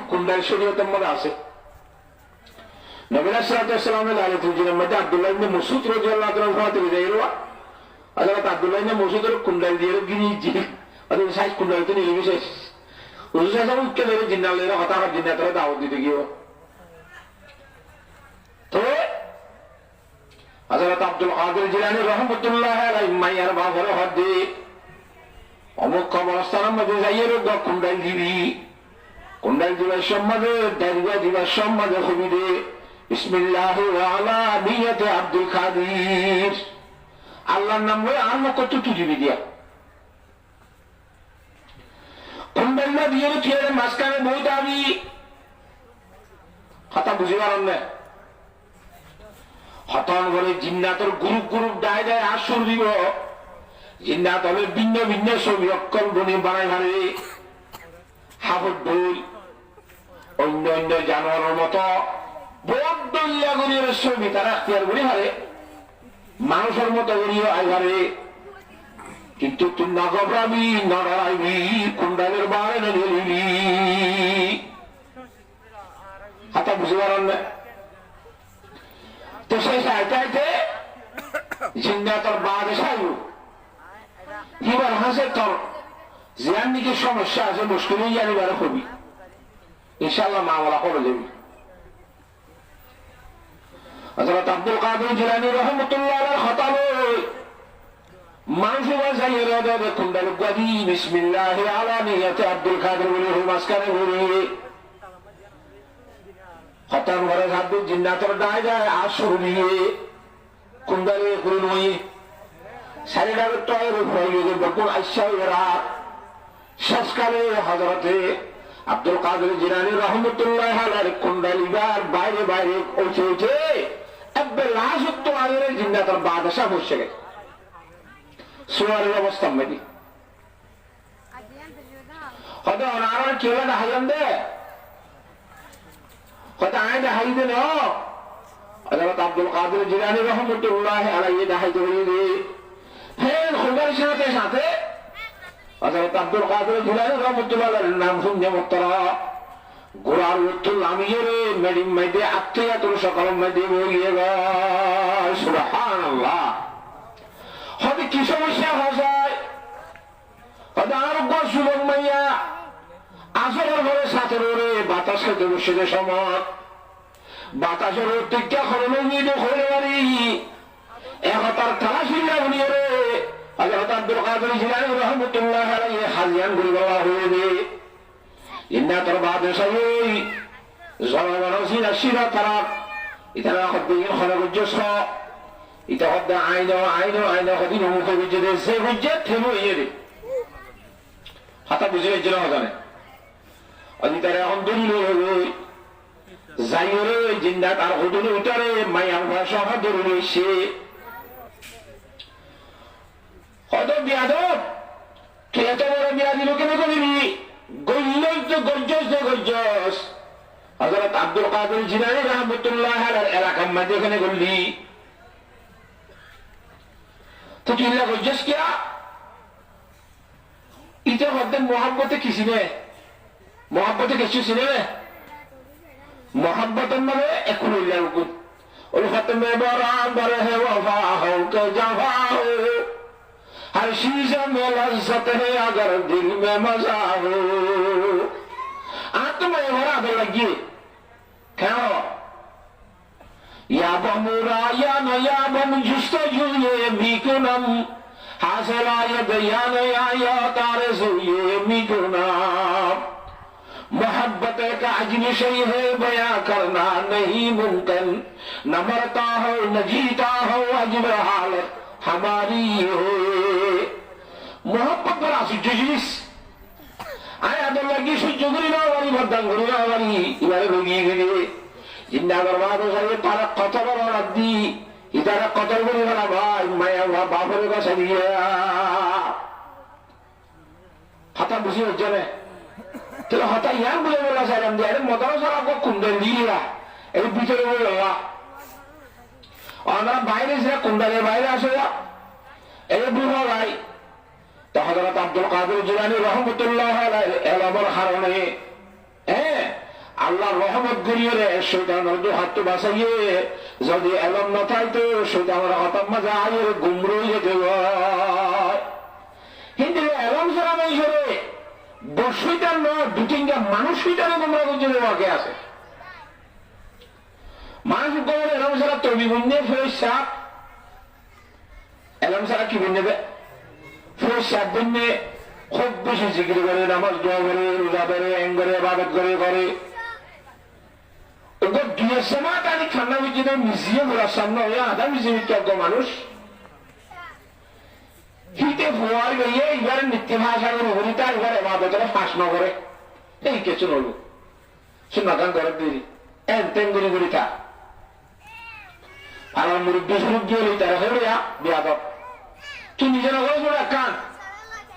কুন্ডাল শরীয়তের মধ্যে আছে। নবী সাল্লাল্লাহু আলাইহি ওয়াসাল্লামের আয়াতুল মধ্যে আব্দুল্লাহ ইবনে মাসউদ রাদিয়াল্লাহু তাআলা থেকে যাইরো হযরত আব্দুল্লাহ ইবনে মাসউদের কুন্ডাল দিয়ে গিনিজি আর সাইজ কুন্ডাল তো নিয়ে বিশেষ হুজুর সাহেব উঠকে জিন্নালের কথা জিন্নাতের দাওয়াত দিতে গিয়ে তো হযরত আব্দুল কাদের জিলানী রাহমাতুল্লাহ আলাইহি মাইয়ার বাবার হদে অমুক কবরস্থানের মধ্যে যাইরো কুন্ডাল দিবি কুন্ডাল দিবার সম্মানে দাঁড়িয়ে দিবার সম্মানে হবি দে বিসমিল্লাহ ওয়া আলা নিয়তে আব্দুল কাদের আল্লাহর নাম বলে আর কত তুজিবি দিয়া কুন্ডাল না দিয়ে ছেড়ে মাঝখানে বই দাবি কথা বুঝে পারেন না হতন করে জিন্নাতের গ্রুপ গ্রুপ ডায় ডায় আসর দিব জিন্নাত হলে ভিন্ন ভিন্ন ছবি অক্ষর বনে বানাই হারে হাবুর দই অন্য অন্য জানোয়ারের মতো বড্ড ইয়া করিয়ে ছবি তারা আখতিয়ার করি হারে মানুষের মতো করিয়ে আই হারে কিন্তু তুই না ঘবরাবি না ডরাইবি কুন্ডালের বারে না ঢেলিবি হাতা বুঝতে পারেন না তো সেই চাইতে জিন্নাতের বাদে সাইব এবার হাসে তোর জিয়ার দিকে সমস্যা আছে মুশকিল জানিবার হবি ইনশাআল্লাহ মামলা করে দেবি হযরত আব্দুল কাদের জিলানী রাহমাতুল্লাহ আলাইহি খতাবে মানুষ যাইয়ে রে কুন্ডাল গাদি বিসমিল্লাহ আলা নিয়তে আব্দুল কাদের বলে মাসকারে বলে খতাম ঘরে হাত জিন্নাতের ডায় যায় আসর দিয়ে কুন্ডালে করে নই শারীরিক টয়ের হয়ে বকুল আইসাইরা শেষকালে হযরতে আব্দুল কাদের জিলানী রাহমাতুল্লাহ আলাইহি কুন্ডালিবার বাইরে বাইরে ওইছে একবার লাশ তো আগে জিন্নাতের বাদশা বসে গেছে সুয়ারের অবস্থা মেদি হয়তো অনার কেউ না হাইয়ান দে হয়তো আয় না হাই দিল হযরত আব্দুল কাদের জিলানী রাহমাতুল্লাহ আলাইহি দেখাইতে হইবে ফের খুলবার সাথে হযরত আব্দুল কাদের জিলানী রাহমাতুল্লাহ আলাইহির নাম শুনতে মুক্তরা গোড়ার উত্তর নামিয়ে রে মেডিম মেদে আত্মীয়তার সকল মেদে বলিয়ে গা সুবহানাল্লাহ হয়তো কি সমস্যা হয় হয়তো আরোগ্য সুযোগ মাইয়া আসরের ঘরে সাথে রে বাতাস খেতে বসে যে সময় বাতাসের টিকা খরণে নিয়ে খরণে বাড়ি একতার তালা শিল্লা বলিয়ে রে হযরত আব্দুল কাদের জিলানী রাহমাতুল্লাহ আলাইহি হাজিয়ান বলি বাবা হয়ে দে ইন্নাতর বাদে সাই জনগণ সিনা তারা ইতারা হদ্দিন খরগজ্জস ইতা হদ্দা আইনো হদিন মুখে বুঝে দে সে বুঝে থেমো ইয়ে হাতা বুঝে গেছিল জানে অদিতারে এখন দলিল হয়ে যাইরে জিন্দা তার হুদুনে উঠারে মায়ার ভাষা দলিল হইছে হয়তো বিয়াদব তুই এত বড় বিয়া দিল কেন করবি গর্জস হযরত আব্দুল কাদের জিলানী রাহমাতুল্লাহ আলাইহি এলাকার মধ্যে এখানে বললি তো তুই না গর্জস কিয়া ইতে হদ্দে মোহাব্বতে কিসি নে মোহাব্বতে কিছু ছিনে মোহাব্বতের মানে এখন ওই খতমে বরাবর হে ওফা হো কে জাফা হো हर चीज में लज्जत है अगर दिल में मजा हो आत्मा बराबर लगी क्या हो या बमुरा या नया बम जुस्तजू ये मिकुनम हासिला ये बयान या तारज़ू ये मिकुनम मोहब्बत का अजली शय है बयां करना नहीं मुमकिन न मरता हो न जीता हो अजब हालत हमारी हो मोहब्बत बड़ा सुजिस आया तो लगी सुजुगरी ना वाली बदंगरी ना वाली इबारे लोगी गए जिन्ना बर्बाद हो जाए तारा कतर और अद्दी इधर कतर बनी वाला भाई मैं वहाँ बाबरे का सदिया हता बुझी हो जाए तो हता यहाँ बोले बोला सारे हम जाए मदर सारा को कुंडल दिया एक बीचरे बोले वा और ना बाहर से कुंडले बाहर आसेगा एक बुरा भाई तो हज़रत अब्दुल कादिर जिलानी रहमतुल्लाह अलैहि एलाबर हरने আল্লাহর রহমত গড়িয়ে রে শয়তানের দু হাত বাঁচাইয়ে যদি এলম না থাকতো শয়তানের হতাম মাজা আয়ের গুমরই যেতে কিন্তু এলম ছাড়া নাই সরে বসইটার নয় দু তিনটা মানুষ শৈতানে গুমরা করছে ওকে আছে মানুষ গোমর এলম ছাড়া তবি বন্ধে ফেরত সাপ এলম ছাড়া কি বন্ধে ফেরত সাপ বন্ধে খুব বেশি জিকির করে নামাজ দোয়া করে রোজা করে এং করে ইবাদত করে করে ওকে দুয়ের সময় তাকে ঠান্ডা হয়েছিল মিশিয়ে ঘোরার সামনে হয়ে আধা মিশিয়ে মিত্র মানুষ হিতে ফোয়ার গিয়ে এবারে নিত্য ভাষা করে হরিতা এবার ইবাদতের ফাঁস না করে এই কিছু নইব শূন্যকান করে দেরি এন তেন করে করিতা আমার মুরব্বী সুরব্বী হলি তারা হরিয়া বেয়াদব তুই নিজের করে জোড়া কান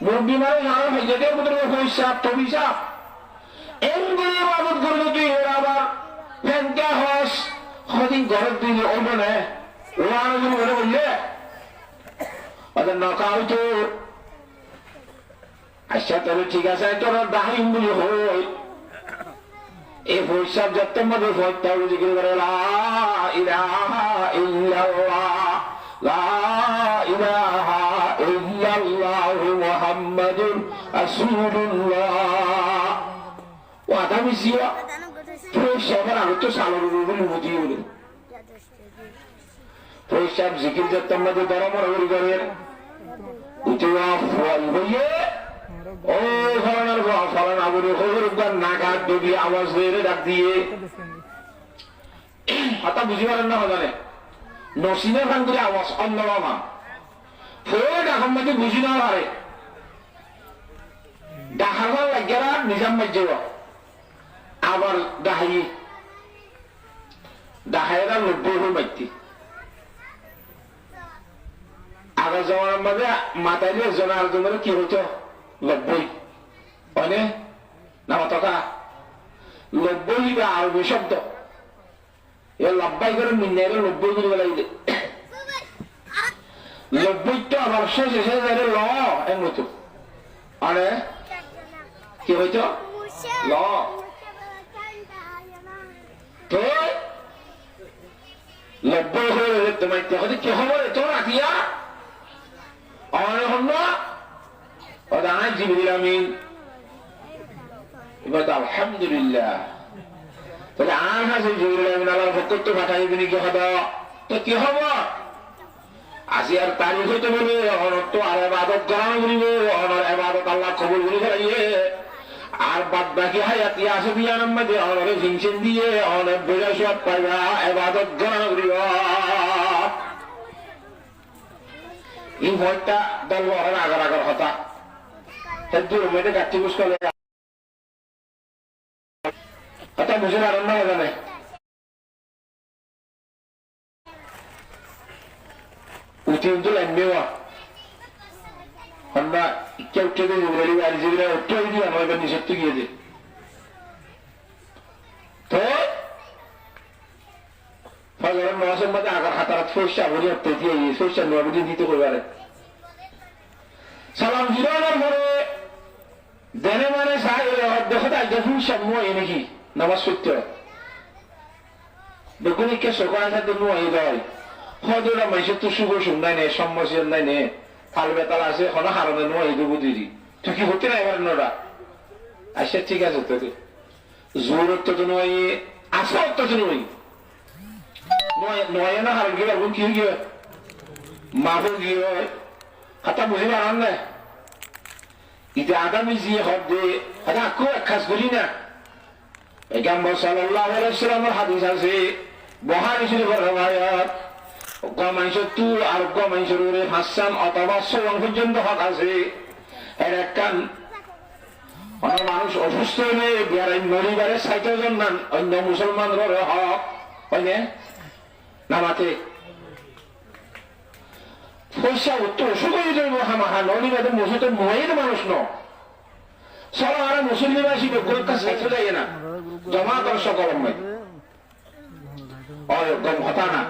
মুরব্বী মানে জানো ভাইজাদের মতো হিসাব তবি সাপ এন করে ইবাদত করবে তুই এর আবার ফ্যানটা হস কদিন ঘরের দিকে ওই মনে ওরা আলোচনা করে বললে ওদের নকা হইতো আচ্ছা তাহলে ঠিক আছে তোর দাহিম বলি হই এই ভৈসাব যত্তের মধ্যে ভয়টা জিজ্ঞেস করে লা ইলাহা ইল্লাল্লাহ লা ইলাহা ইল্লাল্লাহু মুহাম্মাদুর রাসূলুল্লাহ ও আদামি জিয়া ভৈসাবের আগে তো সালোর বলে বুঝি বলে ভৈসাব জিকির যত্তের মধ্যে দরমর হরি করে উঠিয়া ফল হইয়ে ও ফলানোর ফলানা বলে হরিবার নাগাদ ডুবি আওয়াজ হয়ে ডাক দিয়ে হঠাৎ বুঝি পারেন না হজানে নসিনের ভান করে আওয়াজ অন্য বাবা ফোরে ডাকন মাঝে বুঝি না পারে ডাকার লাগেরা নিজাম মাঝে আবার ডাহাইরা 90 হল মাইতি আগের জমানার মাঝে মাতাইলে জনার জন্য কি হইতো 90 মানে না টকা 90 বা আরবি শব্দ এ লব্বাই করে মিনাইলে 90 করে বলাইলে 90 তো আমার শেষে শেষে ল এর মতো আরে কি হইতো ল তো 90 হয়ে তোমার কি খবর তো রাখিয়া জিবরিল আমিন এবার আলহামদুলিল্লাহ তাহলে আর হাসে জিবরিল আমিন আল্লাহর পক্ষ থেকে পাঠাই দিনি কি হবে তো কি হব আসি আর তারিখ হইতে বলে অনর তো আর ইবাদত করানো বলিব অনর ইবাদত আল্লাহ কবুল করে ফেলাইয়ে আর বাদ বাকি হায়াতি আছে বিয়ানার মধ্যে অনরে হিংসেন দিয়ে অনেক বোঝা সব পাইবা ইবাদত করানো বলিব এই ভয়টা দল বহার আগার আগার হতা দূর মেয়েটা গাছি বুঝ করলে হতা বুঝে আরম্ভ হয়ে যাবে উঠে কিন্তু লাগবেওয়া আমরা ইচ্ছা উঠে দিয়ে জিবরালি আর জিবরা উঠে দিয়ে আমার এবার নিষেধ গিয়েছে তো ফজরের নামাজের মধ্যে আগার হাতারাত ফেসা বলি হতে দিয়ে ফেসা নবী দিতে করবে সালাম জিরানোর পরে দেনে মানে দেখো তো আগে ফুসা মই নাকি নামাজ সত্য দেখুন কে সকাল সাথে মই দেয় হদরা মাইসে তো শুভ শুননাই নে সম্মসিয়ার নাই নে ফাল বেতাল আছে হন হারনে মই দেবো দিদি তুই কি হতে না এবার নোরা আচ্ছা ঠিক আছে তোকে জোর তো নয় আসা তো নয় নয় না হার গিয়ে কি গিয়ে মাহু গিয়ে হাতা বুঝে পারান না ইতে আগামী যে হবে এটা আকু খাস করি না পয়গম্বর সাল্লাল্লাহু আলাইহি ওয়াসাল্লামের হাদিস আছে বুখারী শরীফের রওয়ায়াত গমাইশতু আর গমাইশরুরে হাসান অথবা সওয়ান পর্যন্ত হক আছে এর একখান অনেক মানুষ অসুস্থ হলে বিয়ারাই মরিবারে 60 জন নান অন্য মুসলমানদের হক হয় না নামাতে পয়সা উত্তর সুখই যাইব হামাহা নলিবাদে মসজিদে মহিত মানুষ ন সব আর মুসলিম আসিবে কলকাতা সাইতে যায় না জমা কর সকল গম হতা না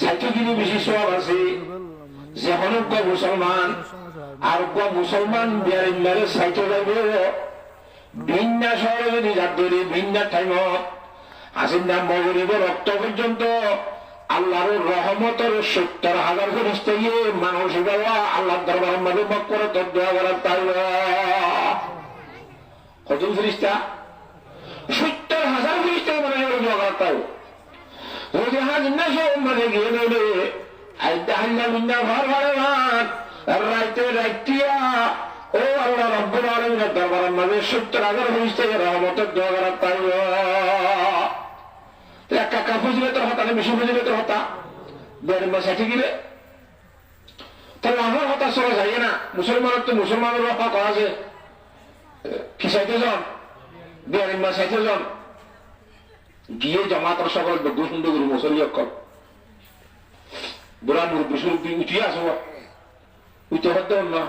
সাইতে গিরি বেশি সব আছে যে হনজ্ঞ মুসলমান আর মুসলমান বিয়ারিমারে সাইতে যাইব ভিন্না শহরে যদি যার ধরে ভিন্না টাইমত আসেন না মগরিব রক্ত পর্যন্ত আল্লাহর রহমতের 70,000 ফেরেশতা গিয়ে মানুষ বাবা আল্লাহর দরবারের মধ্যে মত করে তোর দোয়া করার তাই কজন ফেরেশতা 70,000 ফেরেশতা মানুষের দোয়া করার তাই যদি হাজ না সব মানে গিয়ে নেবে আইদা হাল্লা মিন্না ঘর ঘরে ভাত রাইতে রাইতিয়া ও আল্লাহ রব্বুল আলামিনের দরবারের মধ্যে 70,000 ফেরেশতা রহমতের দোয়া করার তাই একা ফজিলতের হতা না বেশি ফজিলতের হতা বেড়ে সাথে গিলে তাহলে আমার হতা চলা যায় না মুসলমানের তো মুসলমানের হতা করা আছে কি 60 জন বেড়ে মা 60 জন গিয়ে জমাতের সকল সুন্দর গুরু মুসল্লি অক্ষর বুড়া মুরব্বী সুরব্বী উঠিয়ে আসবো উঠতে হতে না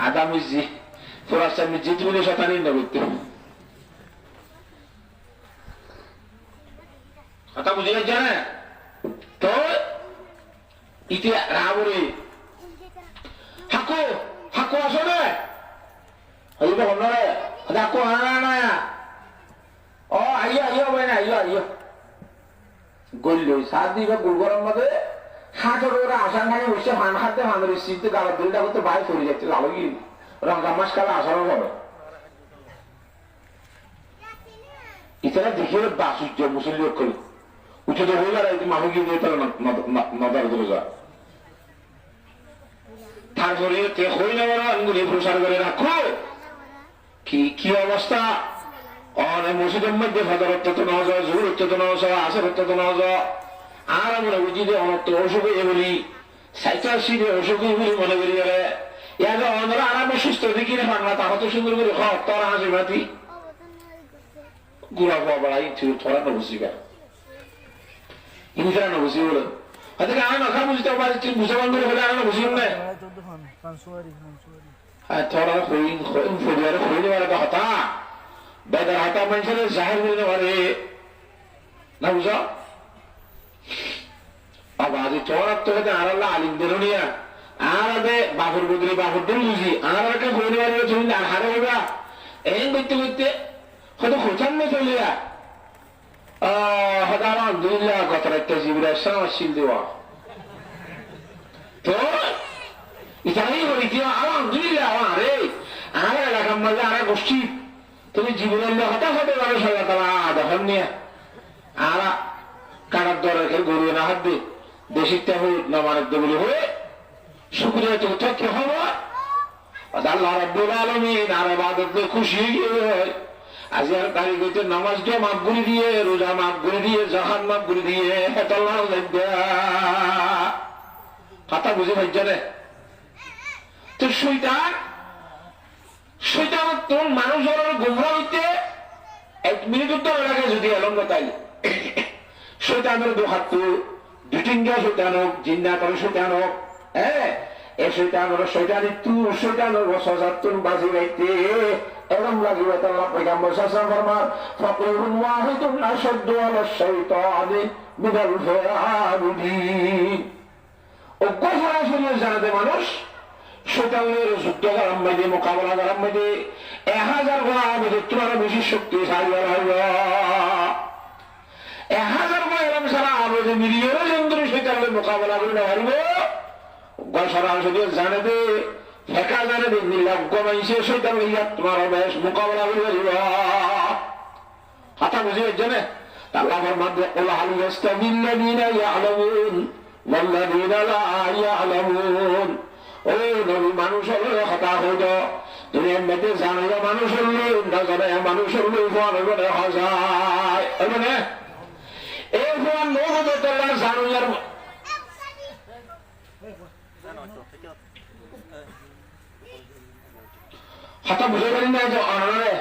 আদা মিজি ফোরাস্টার মিজি তুমি শতানি না করতে কথা বুঝে যাচ্ছে না তো ইতি রাবরে হাকু হাকু আসো না হইব হল রে হাকু আনা না ও আইয়া আইয়া ভাই না আইয়া আইয়া গল্ল সাত দিন গুলগরম মধ্যে হাটের ওরা আসার খানি বসে ফান খাতে ফানের শীত গালা দুইটা করতে বাইরে চলে যাচ্ছে লাভ কি রমজান মাস কালে আসারও হবে ইতারা দেখিয়ে বাসুজ্য মুসল্লি করি উঠে তো হয়ে গেল মানুষ গিয়ে তারা নজর ধরে যায় তারপরে হই না বড় আঙ্গুলি প্রসার করে রাখো কি অবস্থা অনেক মসজিদের মধ্যে ফাদার অত্যন্ত নেওয়া যায় জোর অত্যন্ত নেওয়া যায় আসর অত্যন্ত নেওয়া যায় আর আমরা বুঝি যে অনর্থ অসুখ হয়ে বলি সাইকাশিরে অসুখ হয়ে বলি মনে করি গেলে ইয়াকে অন্যরা আরামে সুস্থ দেখি না পান না তাহলে তো সুন্দর করে খাওয়া তোরা হাসি মাতি গুড়া খাওয়া বাড়াই ছিল তোরা নবসিবা ইনফেরা নবসি বলে হয়তো আমি নখা বুঝতে পারছি মুসলমান করে হলে আমি নবসি না তোরা ফরিয়ারে ফরি নেওয়ার একটা হতা বেদার হাতা মানুষের জাহের করে নেওয়ারে না বুঝা আবার তোরা তো আর আল্লাহ আলিম বেরোনিয়া আর আগে বাবুর বদলে বাবুর দল বুঝি আর একটা ফরি নেওয়ার তুমি না হারে হইবা এই করতে করতে হয়তো খোঁচান না চলে যা আলহামদুলিল্লাহ গত রাত্রে জিবরা শিল দেওয়া তো ইতাই করি আলহামদুলিল্লাহ আরে আর এলাকার মাঝে আর গোষ্ঠী তুমি জীবনের হতাশ হতে পারো সবাই তারা দেখেন নিয়ে আর কাটার দরে গরু না হাত দিয়ে দেশিটা হোক না মানের দেবলি হয়ে শুক্রিয়া তো তথ্য হবো আল্লাহ রাব্বুল আলামিন আর ইবাদত খুশি হয়ে আজ আর তারিখে নামাজ দিয়ে মাফ করে দিয়ে রোজা মাফ করে দিয়ে জাহান মাফ করে দিয়ে কথা বুঝে পাইছে রে তো শয়তান তোর মানুষের গুমরা হইতে 1 মিনিট উত্তর লাগে যদি এলম তাই শয়তানের দোহাত দুটিঙ্গা শয়তান হোক জিন্না করে শয়তান হোক হ্যাঁ এ শয়তানের শয়তানিত্ব শয়তানের সজাতুন বাজি রাইতে এরম লাগিবে আল্লাহ পয়গম্বর সাল্লাল্লাহু আলাইহি ওয়াসাল্লাম ফরমান ফাকুলুন ওয়াহিদুন আশাদ্দু আলা শাইতানি মিনাল ফারিদিন ও সরাসরি জানাতে মানুষ শয়তানের যুদ্ধ করার মধ্যে মোকাবেলা করার মধ্যে 1000 গুণ আমাদের তুলনায় বেশি শক্তিশালী হবে 1000 গুণ এরম সারা আমাদের মিলিয়নের যন্ত্রে শয়তানের মোকাবেলা করে না পারবো সরাসরি জানাবে ফেকা জানাবে নির্লজ্ঞ মানুষে শয়তান লইয়া তোমার বেশ মোকাবেলা করে পারিব কথা বুঝে জানে আল্লাহর মধ্যে আল্লাহ ইয়াস্তাবিল্লাযিনা ইয়ালামুন ওয়াল্লাযিনা লা ইয়ালামুন ও নবী মানুষ হলো কথা হইল তুমি এমনিতে জানো মানুষ হলো না জানে মানুষ হলো ফোন করে হাজার মানে এই ফোন লোক তো জানো আর কথা বুঝে পারি না যে অনারে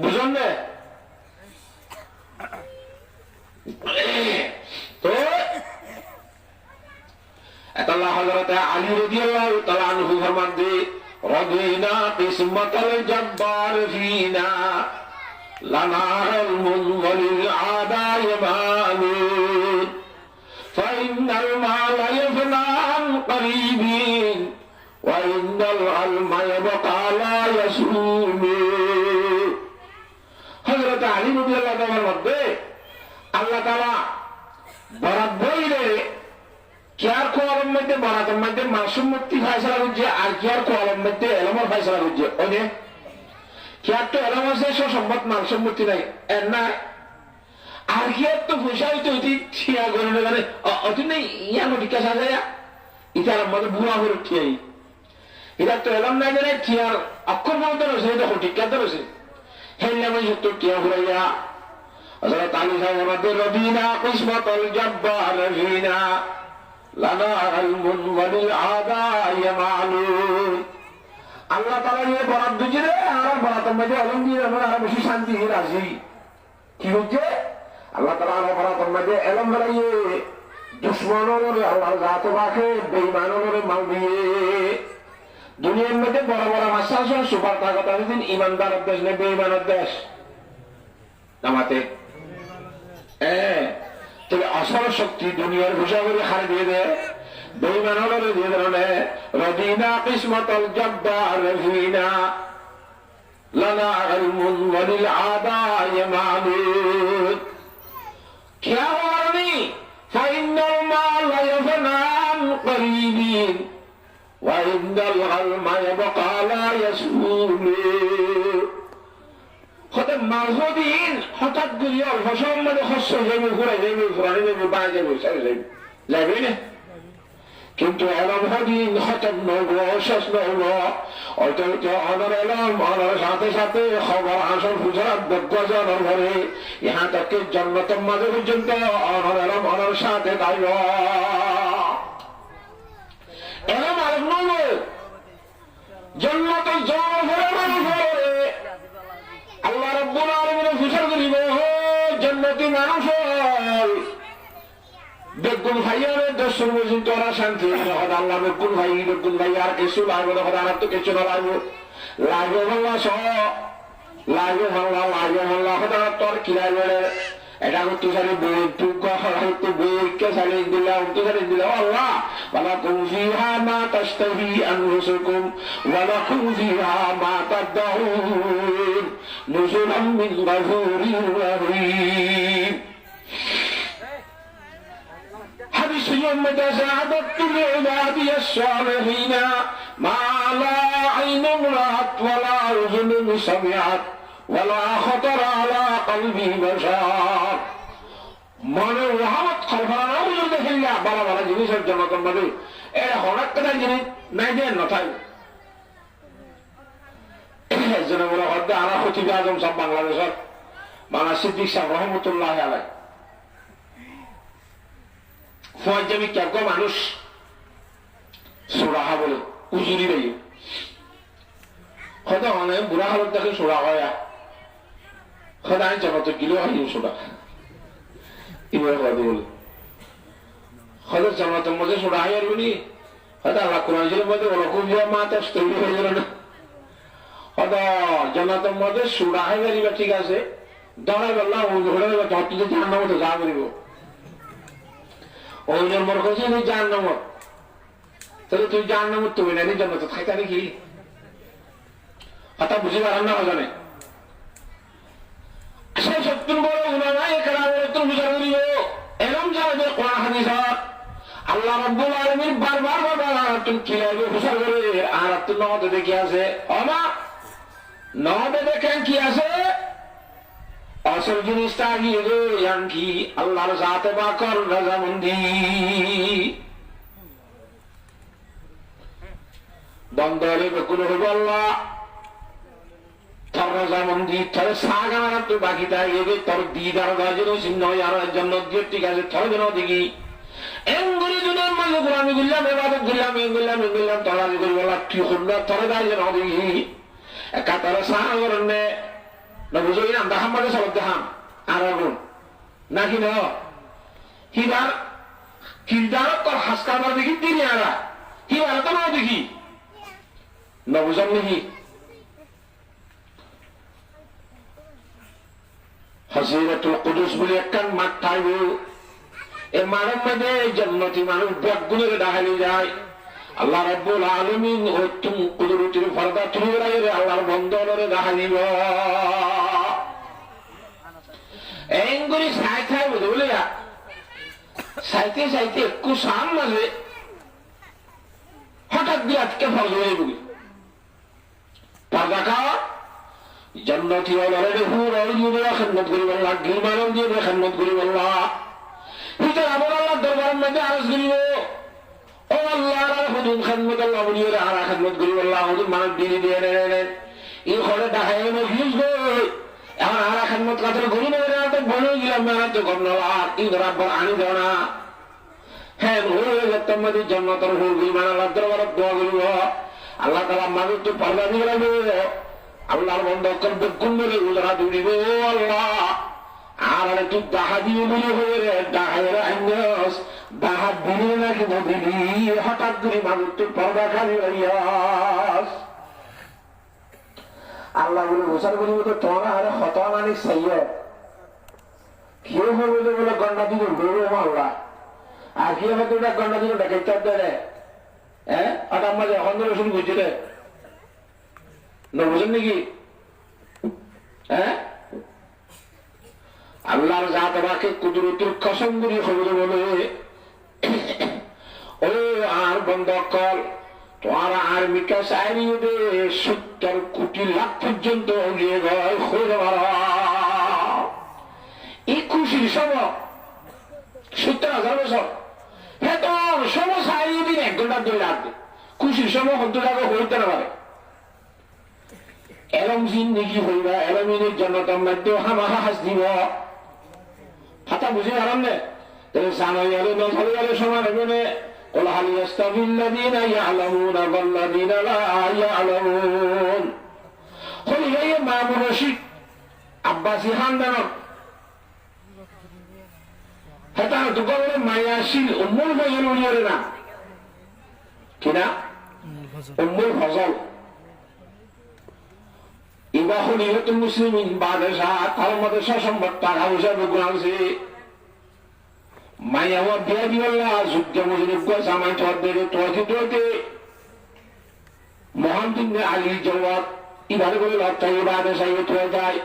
বুঝুন না তো আল্লাহ হযরত আলী রাদিয়াল্লাহু তাআলা আনহু ফরমান দে রাদিনা কিসমাতাল জব্বার ফিনা লানাল মুনওয়ালিল আদায় মালুন ফাইনাল মাল ইয়াফনা আন করিবিন ওয়া ইন্নাল আলমা ইয়াবকা লা ইয়াসুমুন আলী রাদিয়াল্লাহু তাআলার মধ্যে আল্লাহ তাআলা বরাত বইলে কিয়ার কোয়ালের মধ্যে বরাতের মধ্যে মাসুম মুক্তি ফয়সালা করছে আর কিয়ার কোয়ালের মধ্যে এলমের ফয়সালা করছে ওনে কিয়ার তো এলম আছে সব সম্মত মাসুম মুক্তি নাই এর না আর কিয়ার তো পয়সা হইতে হইতে ঠিয়া করে মানে অতি নেই ইয়া নটিকা সাজা ইটার মধ্যে বুড়া করে ঠিয়াই এটা তো এলম নাই জানে ঠিয়ার অক্ষর বলতে রয়েছে এটা হটিকা তো রয়েছে হেললে আমি সত্য ঠিয়া ঘুরাইয়া হযরত আলী সাহেব আমাদের রবিনা কিসমতুল জব্বার ফিনা লানা আলমুন ওয়ালিল আদায় মালুম আল্লাহ তাআলা এই বরাত দিলে আর বরাতের মধ্যে এলম দিয়ে আমরা আর বেশি শান্তি হয়ে আসি কি হচ্ছে আল্লাহ তাআলা আর বরাতের মধ্যে এলম বাড়াইয়ে দুশমনরে আল্লাহ জাত বাকে বেঈমানরে মাল দিয়ে দুনিয়ার মধ্যে বড় বড় মাসাসন সুপার তাকত আছেন ইমানদারের দেশ না বেঈমানের দেশ নামাতে তবে আসল শক্তি দুনিয়ার ঘোষা করে হারে দিয়ে দেয় বেঈমানরে দিয়ে দেয় রদিনা কিসমতুল জব্বার ফিনা লানা ইলমুন ওয়ালিল আদায় মালুম क्या वारनी फाइनल माल यफनान करीबीन वाइंदल अलमा यबका ला यसूल खदम मालहुदीन हठाৎ গুলিয়ে ফসল মানে খস্য জমি ঘুরে জমি ঘুরে জমি বাজে জমি সব জমি যাবে না কিন্তু আলমহদিন খতম নব শেষ নব অত অনর এলম অনর সাথে সাথে খবর আসল ফুজরাত বজ্জানোর ঘরে ইহা তকে জন্নতম মাঝে পর্যন্ত অনর এলম অনর সাথে তাইব এলম আলম নব জন্নত জন ঘরে মানুষ ঘরে আল্লাহ রাব্বুল আলামিন ফুসর করিব জন্নতি মানুষ বেগুন ভাইয়ের দর্শন পর্যন্ত ওরা শান্তি আল্লাহ বেগুন ভাই আর কিছু লাগবে না আর তো কিছু না লাগবে লাগবে ভাল্লা সহ লাগবে ভাল্লা তোর কি লাগবে এটা করতে সারি বই টুকু বইকে সারি দিলাম তো সারি দিলাম আল্লাহ ওয়ালাকুম ফিহা মা তাশতাহি আনফুসুকুম ওয়ালাকুম ফিহা মা তাদউন নুজুলাম মিন গাফুরির রহিম حديث يوم تزادت لعبادي الصالحين ما لا عين رأت ولا أذن سمعت ولا خطر على قلب بشر মনে রহমত খলফানা বুঝুর দেখিলা বালা বালা জিনিসের জনগণ মধ্যে এটা হঠাৎ করে জিনিস নাই যে নথাই একজন বলে হদ্দে আনা খতিব আজম সব বাংলাদেশের মানা সিদ্দিক সাহেব রহমতুল্লাহ আলাইহি ফয়জামি কেগো মানুষ সুরাহা বলে উজুরি রাই হয়তো অনেক বুড়া হালত দেখে সুরা হয় হয়তো আমি জগত গিলেও হয় সুরা এবার কথা বলে হয়তো জগতের মধ্যে সুরা হয় আর বলি হয়তো আল্লাহ কোরআন শরীফের মধ্যে ওরকম মাথা তৈরি হয়ে গেল না হয়তো জগতের মধ্যে সুরা হয় যারিবা ঠিক আছে দরাই বললাম ধরে তুই জানার মতো যা করিব ওই জন্মর কাছে তুই জান নামত তাহলে তুই জান নামত তুমি না জন্ম তো খাইতা নাকি কথা বুঝে পারেন না জানে সেই সত্যি বড় উলামা একরামের তো বুঝা করিব এরকম জানাবে কোরআন হাদিস আল্লাহ রাব্বুল আলামিন বারবার বারবার তুমি কি লাগবে বুঝা করে আর তুই নতে দেখে আছে আমা নতে দেখেন কি আছে আসল জিনিসটা গিয়ে কি আল্লাহর জাতে বাকর রাজামন্দি বন্দরে বেকুল হইব আল্লাহ তোর রাজামন্দি তোর সাগানা তো বাকি থাকে তোর দিদার গাজের চিহ্ন আর জন্য দিয়ে ঠিক আছে তোর জন্য দেখি এমগুলি দুনের মাঝে আমি গুললাম এবারে গুললাম তোরা করি বলা কি করলো তোর গাজের দেখি একা তোর সাগরণে না বুঝো না দেখাম মানে সব দেখাম আর আগুন নাকি ন হিবার কিলদারক তোর হাসকাবার দেখি তিনি আরা হিবার তো না দেখি না বুঝাম নাকি হাসিরাতুল কুদুস বলে একখান মাঠ থাকবে এই মাঠের মধ্যে জান্নাতি মানুষ ব্যাগগুলো ডাহালি যায় আল্লাহ রাব্বুল আলামিন ওতুম কুদরতির ফরদা তুলে আল্লাহর বন্দরে ডাহালিব করে ছাই ছাই বলে বলে চাইতে চাইতে একটু সাম মাঝে হঠাৎ দিয়ে আজকে ফল হয়ে গেল পর্দা খাওয়া জান্নাতি ওয়ালারে হুর আলিয়ুরা খিদমত করি আল্লাহ গিলমানম দিয়ে খিদমত করি আল্লাহ ভিতর আমার আল্লাহ দরবারের মধ্যে আরজ করিব ও আল্লাহ আর হুজুর খিদমত আল্লাহ বলিয়ে আর খিদমত করি আল্লাহ হুজুর মানব দিয়ে দিয়ে নেন এই ঘরে দেখায় মজলিস গই এখন আর খিদমত কাতর করি না তো বলে গেলাম না তো কম না এই রাব্বার আনি দাও না হ্যাঁ হয়ে গেতাম মধ্যে জান্নাতের হুর গিলমান আল্লাহ দরবারে দোয়া করিব আল্লাহ তাআলা মানুষ তো পর্দা দিয়ে রাখবে আল্লাহর বন্ধ করবে কুন্ডলে উজরা দুড়িব আল্লাহ আর একটু দাহা দিয়ে বলে হয়ে রে দাহের আইনস দাহা দিলে নাকি দিলি হঠাৎ করে মানুষ তো পর্দা খালি হইয়াস আল্লাহ বলে গোসার করিব তো তোরা আরে হত মানে সাইয়ে কেউ বলবে বলে গন্ডা দিল বেরো আল্লাহ আর কি হবে তোটা গন্ডা দিল ডেকে চাপ দেয় হ্যাঁ আর আমার এখন ধরে শুরু করছি রে বুঝেন নাকি হ্যাঁ আল্লাহর জাত রাখে কুদরতের কসম করে খবর বলে ও আর বন্ধ কর তোমার আর্মিকা চাইনি 70 কোটি লাখ পর্যন্ত উড়িয়ে গয় খোঁজ মারা এই খুশির সময় 70,000 বছর হ্যাঁ তো সময় চাইনি দিন 1 ঘন্টার ধরে লাগবে খুশির সময় 100 টাকা হইতে না পারে এরম জিন্দিগি হইবা এরমিনের জন্য তোমার তো হামাহা হাস দিব কথা বুঝে আরাম নে তাহলে জানাই আলে নজরে আলে সমান এমনে قل هل يستوي الذين يعلمون والذين لا يعلمون قل هي মামুন রশিদ আব্বাসি খানদান হেতা দুগরে মায়াশিল উম্মুল ফজল উলিয়রে না কিনা উম্মুল ফজল ইবা খলিফাতুল মুসলিমিন বাদশাহ তার মধ্যে সম্পদ টাকা পয়সা বেগুন আছে মায়াওয়া বিয়া দিওয়াল্লাহ যুদ্ধ মুজরিব গো জামাই তোর দেবে তোতে মোহাম্মদ আলী জওয়াব ইবারে বলে লড়াই বাদশাহ তো যায়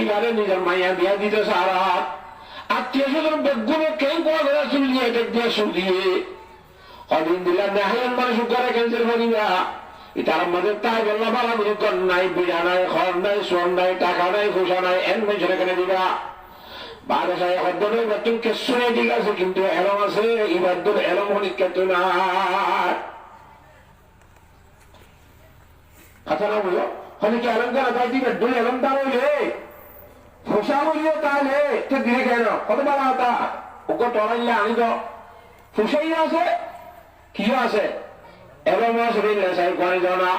ইবারে নিজের মায়া বিয়া দিতে সারা আত্মীয় স্বজন বেগুন কেন কোয়া করে চুলিয়ে এটা দিয়ে শুলিয়ে কদিন দিলা নাহিয়ান মানুষ করে ক্যান্সার করিবা তার মধ্যে তাই বললা বালা বুঝি কর নাই বিড়া নাই খড় নাই সোন নাই টাকা নাই খোসা নাই এন মেঝরে কেন দিবা বাদশাহ হদ্দনের বেতন কেসু নেই ঠিক আছে কিন্তু এলম আছে ইবাদুর এলম হলি কেত না কথা না বুঝো হলে কি এলম কেন তাই দিবে দুই এলম তার হইলে খোসা হইলে তাহলে তো দিয়ে কেন কত বালা হতা ওকে টরাইলে আনি তো ফুসাই আছে কি আছে এলম শরীরে সাই কোয়ানি জানা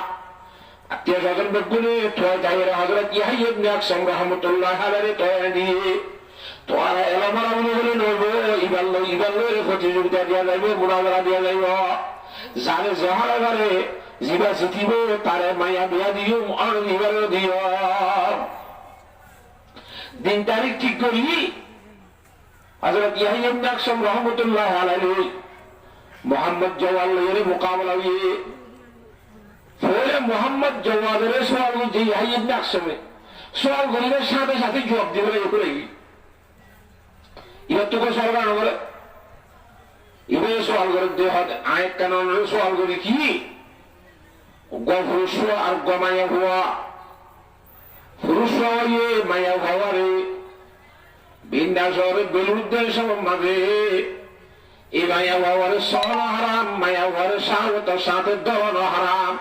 আত্মীয় স্বজন বেগুনে তোয় যাইরা হযরত ইয়াহইয়া ইবনে আকসাম রাহমাতুল্লাহ আলাইহি তোয় দিয়ে তোরা এলামার আমলে হলে নইব ইবাল্লো রে প্রতিযোগিতা দিয়া যাইব মুনাজারা দিয়া যাইব যারে জহারে বারে জিবা জিতিব তারে মায়া বিয়া দিও আর ইবাল্লো দিও দিন তারিখ ঠিক করি হযরত ইয়াহইয়া ইবনে আকসাম রাহমাতুল্লাহ আলাইহি মোহাম্মদ জওয়ালের মোকাবেলা হয়ে ফলে মোহাম্মদ জওয়ালের সওয়াল যে ইয়াহইয়া ইবনে আকসামে সওয়াল করিবার সাথে সাথে জবাব দিবে করে ಇವತ್ತು সরকার করে ইবে সওয়াল করে দেহ আয়াত কানুন সওয়াল করে কি গফরুশ আর গমায়া হওয়া ফুরুশ হয়ে মায়া হওয়ারে বিন্দাসরে বেলুদ্দের সম্বন্ধে এই মায়া হওয়ারে সহন হারাম মায়া হওয়ারে সাহতার সাথে দহন হারাম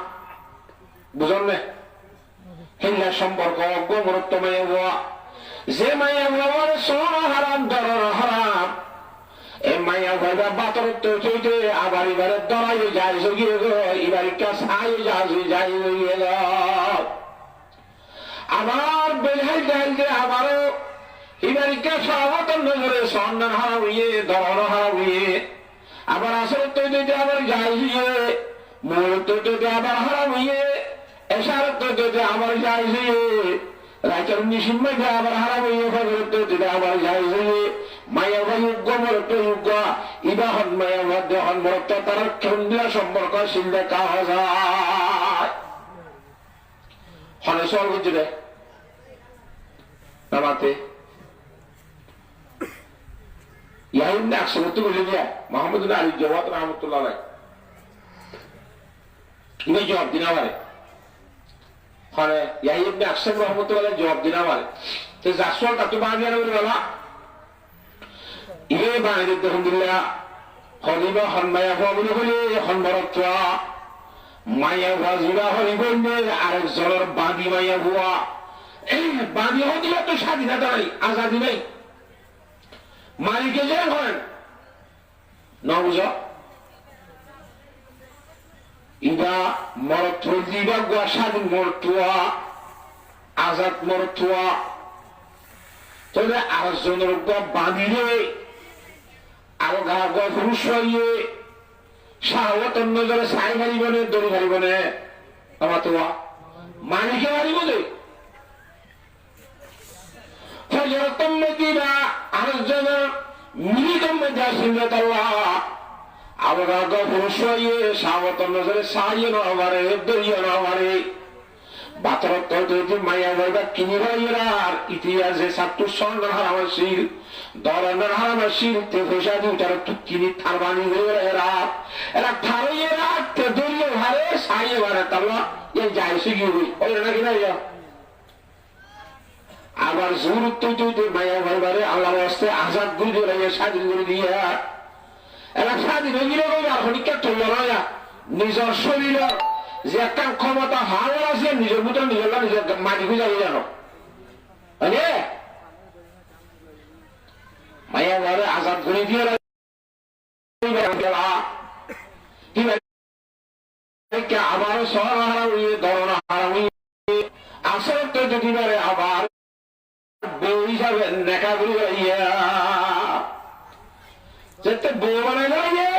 বুঝলেন না হিল্লা সম্পর্ক গমরত্ব মায়া হওয়া যে মায়া হওয়ারে সহন হারাম দহন হারাম এই মায়া হওয়া বাতরত্ব চইতে আবার এবারে দরাই যায় গিয়ে গো এবার কাছাই যায় গিয়ে আবার বেলহাই যায় যে আবারও ইবারিকা সহবতন নজরে সন্ধান হারা হইয়ে দহন হারা হইয়ে আবার আসর তৈরিতে আবার যায় হইয়ে মূল তৈরিতে আবার হারা হইয়ে এসার তৈরিতে আবার যায় হইয়ে রাইচার নিসিম্মাইতে আবার হারা হইয়ে ফজর তৈরিতে আবার যায় হইয়ে মায়া ভাই উগ্র মরত্ব উগ্র ইবাহন মায়া ভাই দেহন মরত্ব তারা কেন্দ্রীয় সম্পর্ক সিন্ধে কাহা যায় হনে সল বুঝলে নামাতে ইয়াহিবনে আকসমত বলে দিয়া মোহাম্মদ আলী জওয়াত রহমতুল্লাহ আলাই ইনি জবাব দিনা পারে হরে ইয়াহিবনে আকসম রহমতুল্লাহ জবাব দিনা পারে তো জাসওয়াল তাতো বানিয়ে বলে বাবা ইয়ে বানিয়ে দেখুন দিল্লা হলিবা হনমায়া হওয়া বলে হলে হনবরত্বা মায়া হওয়া জুড়া হরিবন্যের আরেকজনের বাঁধি মায়া হওয়া বাঁধি হওয়া দিলে তো স্বাধীনতা নাই আজাদি নাই মালিকে যে করেন নবুঝ ইবা মরত্ব দিবা গুয়া স্বাধীন মরতুয়া আজাদ মরতুয়া তবে আরেকজনের গুয়া বাঁধিলে আরো গা গুয়া পুরুষ হইয়ে শাহওয়াত অন্য জলে সাই মারিবনে দড়ি মারিবনে আমার তো মালিকে মারিব দে ফজরতম দিবা আরেকজন মিলিতম জাসিলত আল্লাহ আরো গা গুয়া পুরুষ হইয়ে শাহওয়াত অন্য জলে সাইয়ে না মারে দড়িয়ে না মারে বাতরত যদি মায়া বলবা কিনি ভাইয়েরার ইতিহাসে সাতু সন্ন্যার হারামাসির দরনের হারামাসির তে পয়সা দিও তারা তুকিনি থারবানি হয়ে এরা থারইয়েরা তে দরিয়ে ভারে সাইয়ে ভারে তাল্লা এ যাইছে কি হই ওই নাকি না ইয়া আবার জোর তুই মায়া ভাইবারে আল্লাহর রাস্তে আজাদ করে দিয়ে স্বাধীন করে দিয়া এরা স্বাধীন হয়ে গেলে আর হনিকা তোলা না নিজের শরীর যে একটা ক্ষমতা হার আছে নিজের মতো নিজের নিজের মাটি খুঁজাবে জানো মায়া ঘরে আজাদ করে দিয়ে আবারও শহর হারাবি ধরনা হারাবি আসলে তো যদি পারে আবার বউ হিসাবে দেখা করি যেতে বউ বানাই দাঁড়িয়ে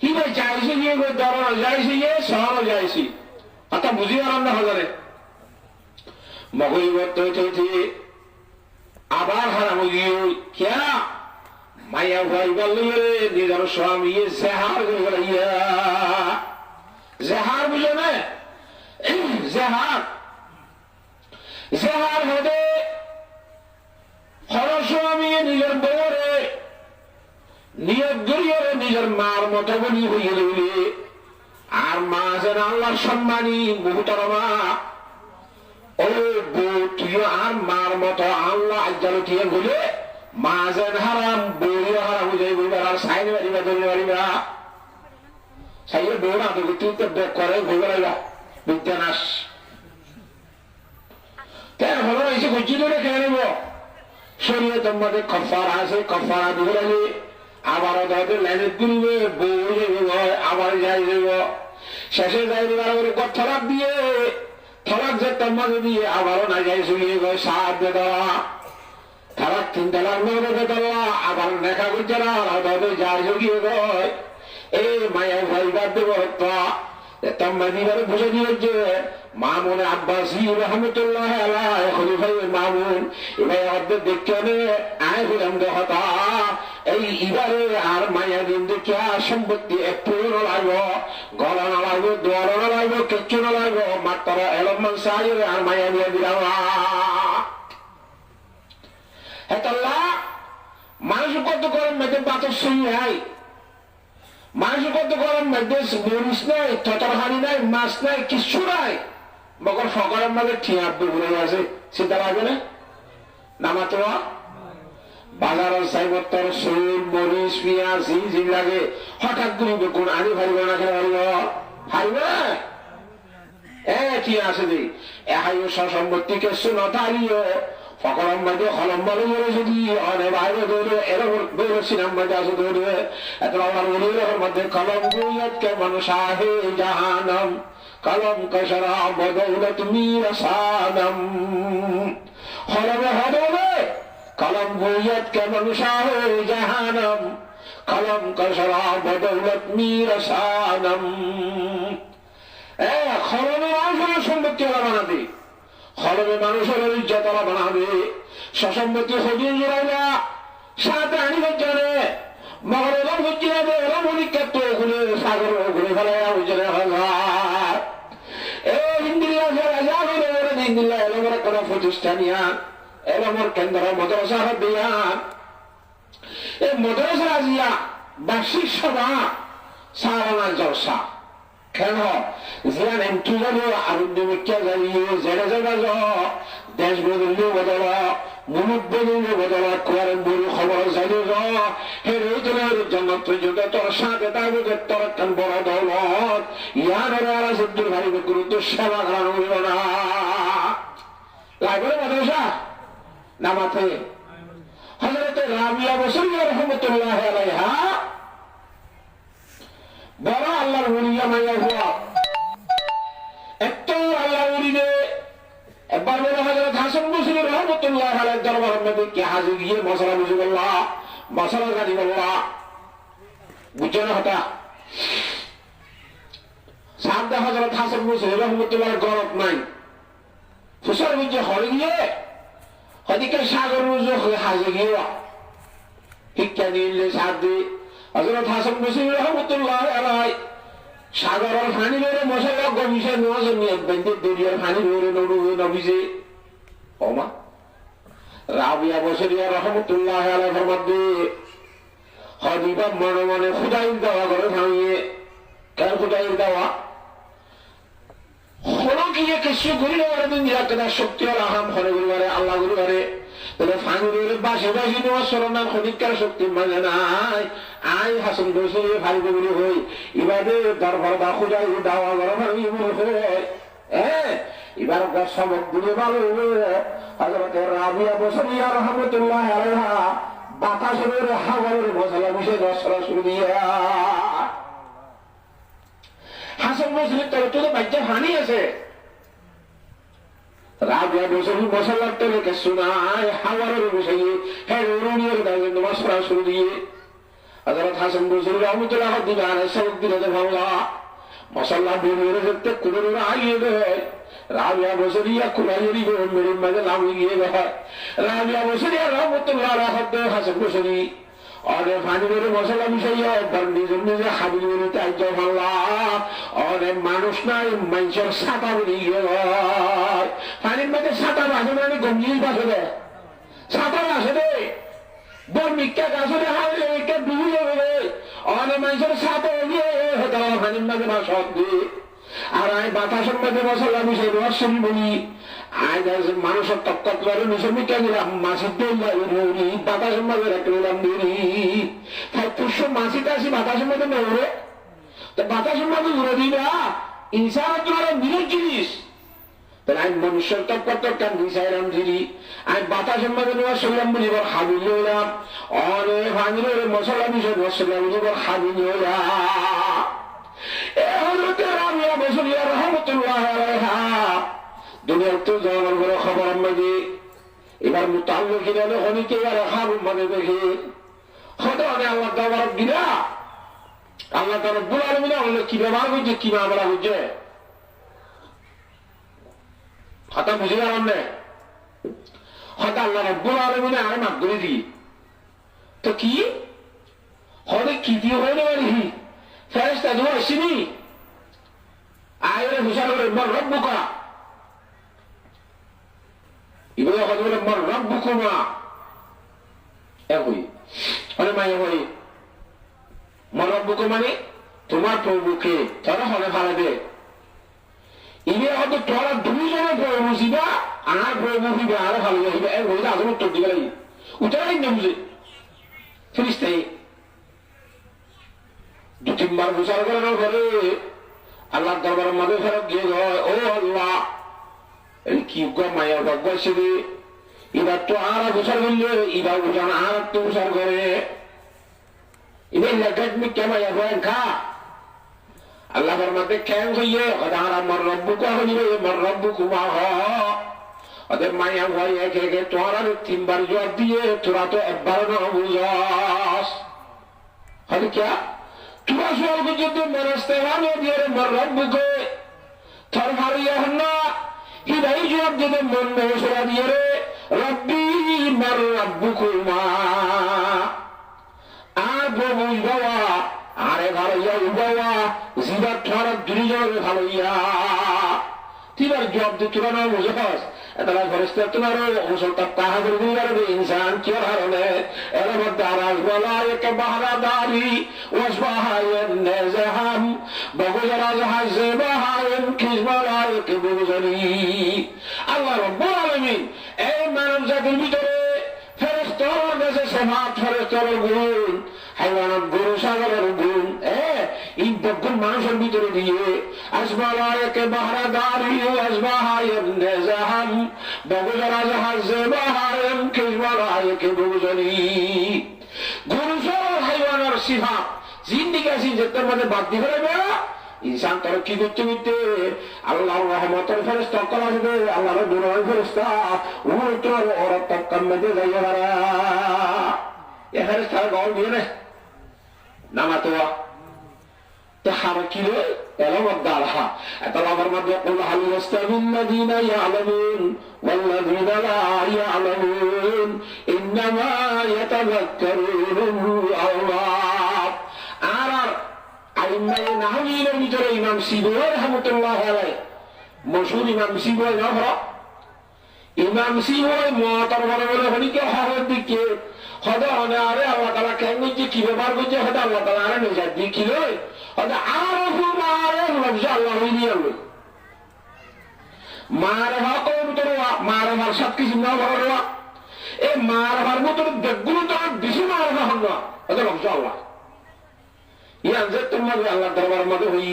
কি ভাই যাইছি গিয়ে ধরনা যাইছি গিয়ে শহরও যাইছি অর্থাৎ বুঝি পারাম না হাজারে মগইবত আবার হারাম গিয়ে কেয়া মায়া ভাই বললে নিজের স্বামী জেহার করে জেহার বুঝে না জেহার জেহার হবে হরস্বামী নিজের বউরে নিয়োগ করিয়ে নিজের মার মতো বলি হইয়ে রইলে আর মা যেন আল্লাহর সম্মানী মুহতারমা ও বউ তুই আর মার মতো আল্লাহ আজ্জাল উঠিয়ে বলে মা যেন হারাম বউও হারাম হয়ে যাই বইবার আর সাইন বাড়িবা ধরে বাড়িবা সাইয়ের বউ না তুই তো করে ভুল বেড়াইবা বিদ্যানাশ কেন হলো এসে গজ্জি ধরে খেয়ে নেব শরীরে তোমাদের কফার আছে কফারা ধরে আবারও তাদের লাইনে তুলবে বউ যাবে আবার যাই যাব শেষে যাই করে থরাক দিয়ে থরাক যে তোমাকে দিয়ে আবারও না যাই শুনিয়ে গয় সাত দেওয়া থরাক 3 তালাক নবে দেওয়া আবার দেখা করছে না তাদের যাই জগিয়ে গয় এই মায়া ভাই বাদ দেব তোমার দিবারে বুঝে দিয়েছে মামুন আব্বাসী রহমতুল্লাহ আলাইহি খলিফায়ে মামুন এবার আমাদের দেখতে নে আয় হলাম দেহতা এই ইবারে আর মায়া দিন দেখে সম্পত্তি একটু লাগবো গলা না লাগবো দোয়ার না লাগবো কিচ্ছু না লাগবো মাত্র এলমান সাহেব আর মায়া দিয়ে দিলাম হেতাল্লাহ মানুষ কত গরম মেয়েদের বাতর সঙ্গে হয় মানুষ কত গরম মেয়েদের মরিচ নাই ততরহানি নাই মাছ নাই কিচ্ছু নাই মগর ফকরের মাঝে ঠিয়া ঘুরে আছে চিন্তা লাগবে না নামাতো বাজারের সাইবত্তর সরুল মরিচ পিঁয়াজ জি লাগে হঠাৎ করে কোন আনি ভারিব না খেলে হারিব কি আছে দি এহাই সম্পত্তি কেসু নথারিও ফকরম মাঝে হলম বালু মরে যদি অনেক বাইরে দৌড়ে এরকম দৌড়ে সিনাম মাঝে আছে দৌড়ে এত আমার মনিরের মধ্যে কলম গুইয়ত কে মানুষ আহে জাহানম কলম কসরা বদৌলত মীর সাদম হলমে হদবে কলম গুইয়ত কে মানুষ আহে জাহানম কলম কসরা বদৌলত মীর সাদম খলমে মানুষের সম্পত্তি বানাবে খলমে মানুষের ইজ্জত বানাবে সসম্পত্তি হজিয়ে জোড়াইবা সাথে আনি জানে মগর এরম হচ্ছে এরম হলিক্ষেত্র ঘুরে সাগর ঘুরে ফেলে বুঝলে হাজার হিন্দিল্লা রাজা ঘুরে হিন্দিল্লা এলমের কোন প্রতিষ্ঠানিয়া এলমের কেন্দ্র মদরসা হবিয়ান এই মাদ্রাসা আজিয়া বার্ষিক সভা সালানা জলসা কেন জিয়ান এমটু জানো আনন্দ মিক্কা জানিয়ে জেনে জানা দেশ বদলিয়ে বদল মুলুক বদলিয়ে বদল কোয়ারেন বড় খবর জানি হে রোজনের জন্নত যুগে তোর সাথে তার তোর একটা বড় দৌলত ইয়ার আলাসুদ্দুর ভাই গুরুত্ব সেবা করানো হইল না লাগবে মাদ্রাসা নামাতে হযরত রাবিয়া বসরি রাহমাতুল্লাহ আলাইহা বড় আল্লাহর ওলিয়া মাইয়া হুয়া একটু আল্লাহর ওলিয়ে একবার বলে হযরত হাসান বসরি রাহমাতুল্লাহ আলাইহির দরবার মধ্যে কি হাজির গিয়ে মশলা বুঝে বললা মশলা গাড়ি বললা বুঝে না হতা সামনে হযরত হাসান বসরি রাহমাতুল্লাহ গরব নাই ফুসার বুঝে হয়ে গিয়ে হদিকে সাগর রুজু হয়ে হাজির গিয়ে শিক্ষা নিলে সাথে হযরত হাসান বসরি রাহমাতুল্লাহ আলাইহি সাগরের পানি বেরে মশলা গমিছে নজর নিয়ে বেঁধে দরিয়ার পানি বেরে নড়ু নবিছে ওমা রাবিয়া বসরি রাহমাতুল্লাহ আলাইহির মধ্যে হদিবা মনে মনে খুদাই দেওয়া করে থামিয়ে কেন খুদাই দেওয়া হলো গিয়ে কিছু ঘুরিলে ওরা দিন যাকে শক্তি আর আহাম হরে গুরুবারে আল্লাহ গুরুবারে তাহলে ফাঁগুরের বাসে বাসি নেওয়া সরনাম খনিকার শক্তি মানে নাই আই হাসন বসে ভাই বলি হই এবারে দরবার দা খুঁজাই দাওয়া গরম হয় হ্যাঁ এবার সমক দিলে ভালো হযরত রাবিয়া বসরি রাহমাতুল্লাহ আলাইহা বাতাসের হাওয়ার মশলা মিশে দশরা শুরু দিয়া হাসান বসরি তোর তো বাচ্চা হানি আছে রাবিয়া বসরি মশলার তেলকে শোনায় হাওয়ারের বসে হ্যাঁ রুনিয়ার দাগে মশলা শুরু দিয়ে হযরত হাসান বসরি রাহমাতুল্লাহ দিবান সবক দিলে ভাবলা মশলা বেরিয়ে যেতে কুড়ে আইয়ে দেয় রাবিয়া বসরি কুড়াইয়েরই মেরে মাঝে নামিয়ে গিয়ে দেয় রাবিয়া বসরি রাহমাতুল্লাহ আলাইহি হাসান বসরি অনেক পানি বেড়ে মশলা মিশাইয়া একবার নিজের নিজে হাবিল বেরোতে আইতে পারলাম অনেক মানুষ নাই মানুষের ছাতা বেরিয়ে গেল পানির মধ্যে ছাতা বাসে মানে গঙ্গিল বাসে দেয় ছাতা বাসে দে বর্মিকা গাছে হাইলে ডুবি যাবে অনেক মানুষের ছাতা এগিয়ে হতে পানির মধ্যে বাস দিয়ে আর আমি বাতাসের মধ্যে মশলা মিশাই রসমি বলি আজ মানুষের তত্ত্ব করে মিশমিকা দিলাম মাসির দৌড়ি বাতাসের মধ্যে রেখে দিলাম দেরি তাই পুষ্য মাসিতে আসি বাতাসের মধ্যে নেওরে তো বাতাসের মধ্যে উড়ে দিবা ইনসানের তোমার বিরোধ জিনিস তাহলে আমি মনুষ্যের তত্ত্ব কান দিশাইলাম দিলি আমি বাতাসের মধ্যে নেওয়ার শুনলাম বলি এবার হাবি নিলাম অরে ভাঙিলে মশলা মিশাই মশলা বলি এবার হাবি নিলাম রাবিয়া বসরি রাহমাতুল্লাহ আলাইহা দুনিয়ার তো যাওয়ার বড় খবর আমাকে এবার মুতাল্লিক গেলে অনেকে আর হারুন মানে দেখে হয়তো অনেক আল্লাহ দাবার গিরা আল্লাহ তার রব্বুল আলামিন বললে কি ব্যবহার করছে কি ব্যবহার হচ্ছে হয়তো বুঝে গেলাম না হয়তো আল্লাহ রব্বুল আলামিন আর মাফ করে দিই তো কি হয়তো কি দিয়ে হয়ে নেই ফেরেশতা দোয়া আসেনি আয়ের হুসান মর রব্বুকা এগুলো কথা বলে মর রব্বুকুমা একই মানে মায়ে হই মর রব্বুকুমা মানে তোমার প্রভুকে তারা হলে ফালাবে ইবে হয়তো তোরা দুইজনে প্রভু ছিবা আর প্রভু হইবে আর ভালো হইবে এক হইলে আগুন উত্তর দিবে লাগি উত্তরাই না বুঝে ফিরিস্তাই দু তিনবার বিচার করানোর পরে আল্লাহ দরবারের মধ্যে ফেরত গিয়ে ও আল্লাহ এই কি মায়া বসে এবার তো আর বিচার করলে এবার বুঝান আর তো বিচার করে এবার লেখাটমি কেমাইয়া ভয় খা আল্লাহর মধ্যে ক্যাং হইয়ে আর আমার রব্বুকা হইবে আমার রব্বুকুমা ওদের মায়া ভয় একে একে তোর আর তিনবার জবাব দিয়ে তোরা তো একবার না বুঝাস হলে কে তোরা সবাই যদি মেরাস্তে ভালো দিয়ে আমার রব্বুকে থর মারিয়া হন না হিদাই জবাব দিতে মন মেসরা দিয়ে রে রব্বি মার রব্বুকুমা আর প্রভু বাবা আরে ভালো ইয়া বাবা জিবার ঠর দুইজনের ভালো ইয়া তিবার জবাব দিয়ে তোরা না বুঝাস এতলা ফেরেশতা তোমারও মুসলমান তাহাদের দিনারে ইনসান কি হারনে এর মধ্যে আরাজ ওয়ালাইকা বাহরাদারি ওয়াসবাহায়ান নাজাহাম বহুজরাজ হাজে বাহায়ান কিসমালাইক বুজলি। আল্লাহ রাব্বুল আলামিন এই মানব জাতির ভিতরে ফেরেশতার কাছে সমাজ ফেরেশতার গুণ হাইওয়ানাত গুণ সাগরের গুণ এই বগুণ মানুষের ভিতরে দিয়ে আসমালায়কে বাহরাদারি আসবাহায়ান নাজাহাম বহুজরাজ হাজে বাহায়ান কিসমালাইক বুজলি। গুণসর হাইওয়ানার সিফাত জিন্দিগি আছে যেটার মধ্যে বাদ দিয়ে ফেলবে ইনসান তরক্কি করতে করতে আল্লাহর রহমতের ফেরেশতা করা হবে আল্লাহর দুনিয়ার ফেরেশতা উত্তর ওরা তক্কার মধ্যে যাইয়া হারা এ ফেরেশতা গাল দিয়ে না নামাতোয়া তো হারা কি রে এলাম আদালহা এতলা আমার মধ্যে কুল হাল ইস্তাবিল্লাযিনা ইয়ালামুন ওয়াল্লাযিনা লা ইয়ালামুন ইন্নামা ইয়াতাযাক্কারুন আল্লাহ। আর আইম্মায়ে নাহওয়ির ভিতরে ইমাম সিবওয়ি রাহমাতুল্লাহ আলাইহি মশহুর ইমাম সিবওয়ি না হলো ইমাম সিবওয়ি মুআতার বলে বলে হনিকে হওয়ার দিকে হদা হনে আরে আল্লাহ তাআলা কেন যে কি ব্যাপার করছে হদা আল্লাহ তাআলা আরে নিজাত দি কি লয় হদা আরফু মারে লফজ আল্লাহ হইয়া লয় মারফা কোন তোরা মারফার সব কিছু না বড়রা এই মারফার মতো দেখগুলো তো বেশি মারফা হন না হদা লফজ আল্লাহ ইয়ান যে তোমার আল্লাহ দরবার মধ্যে হই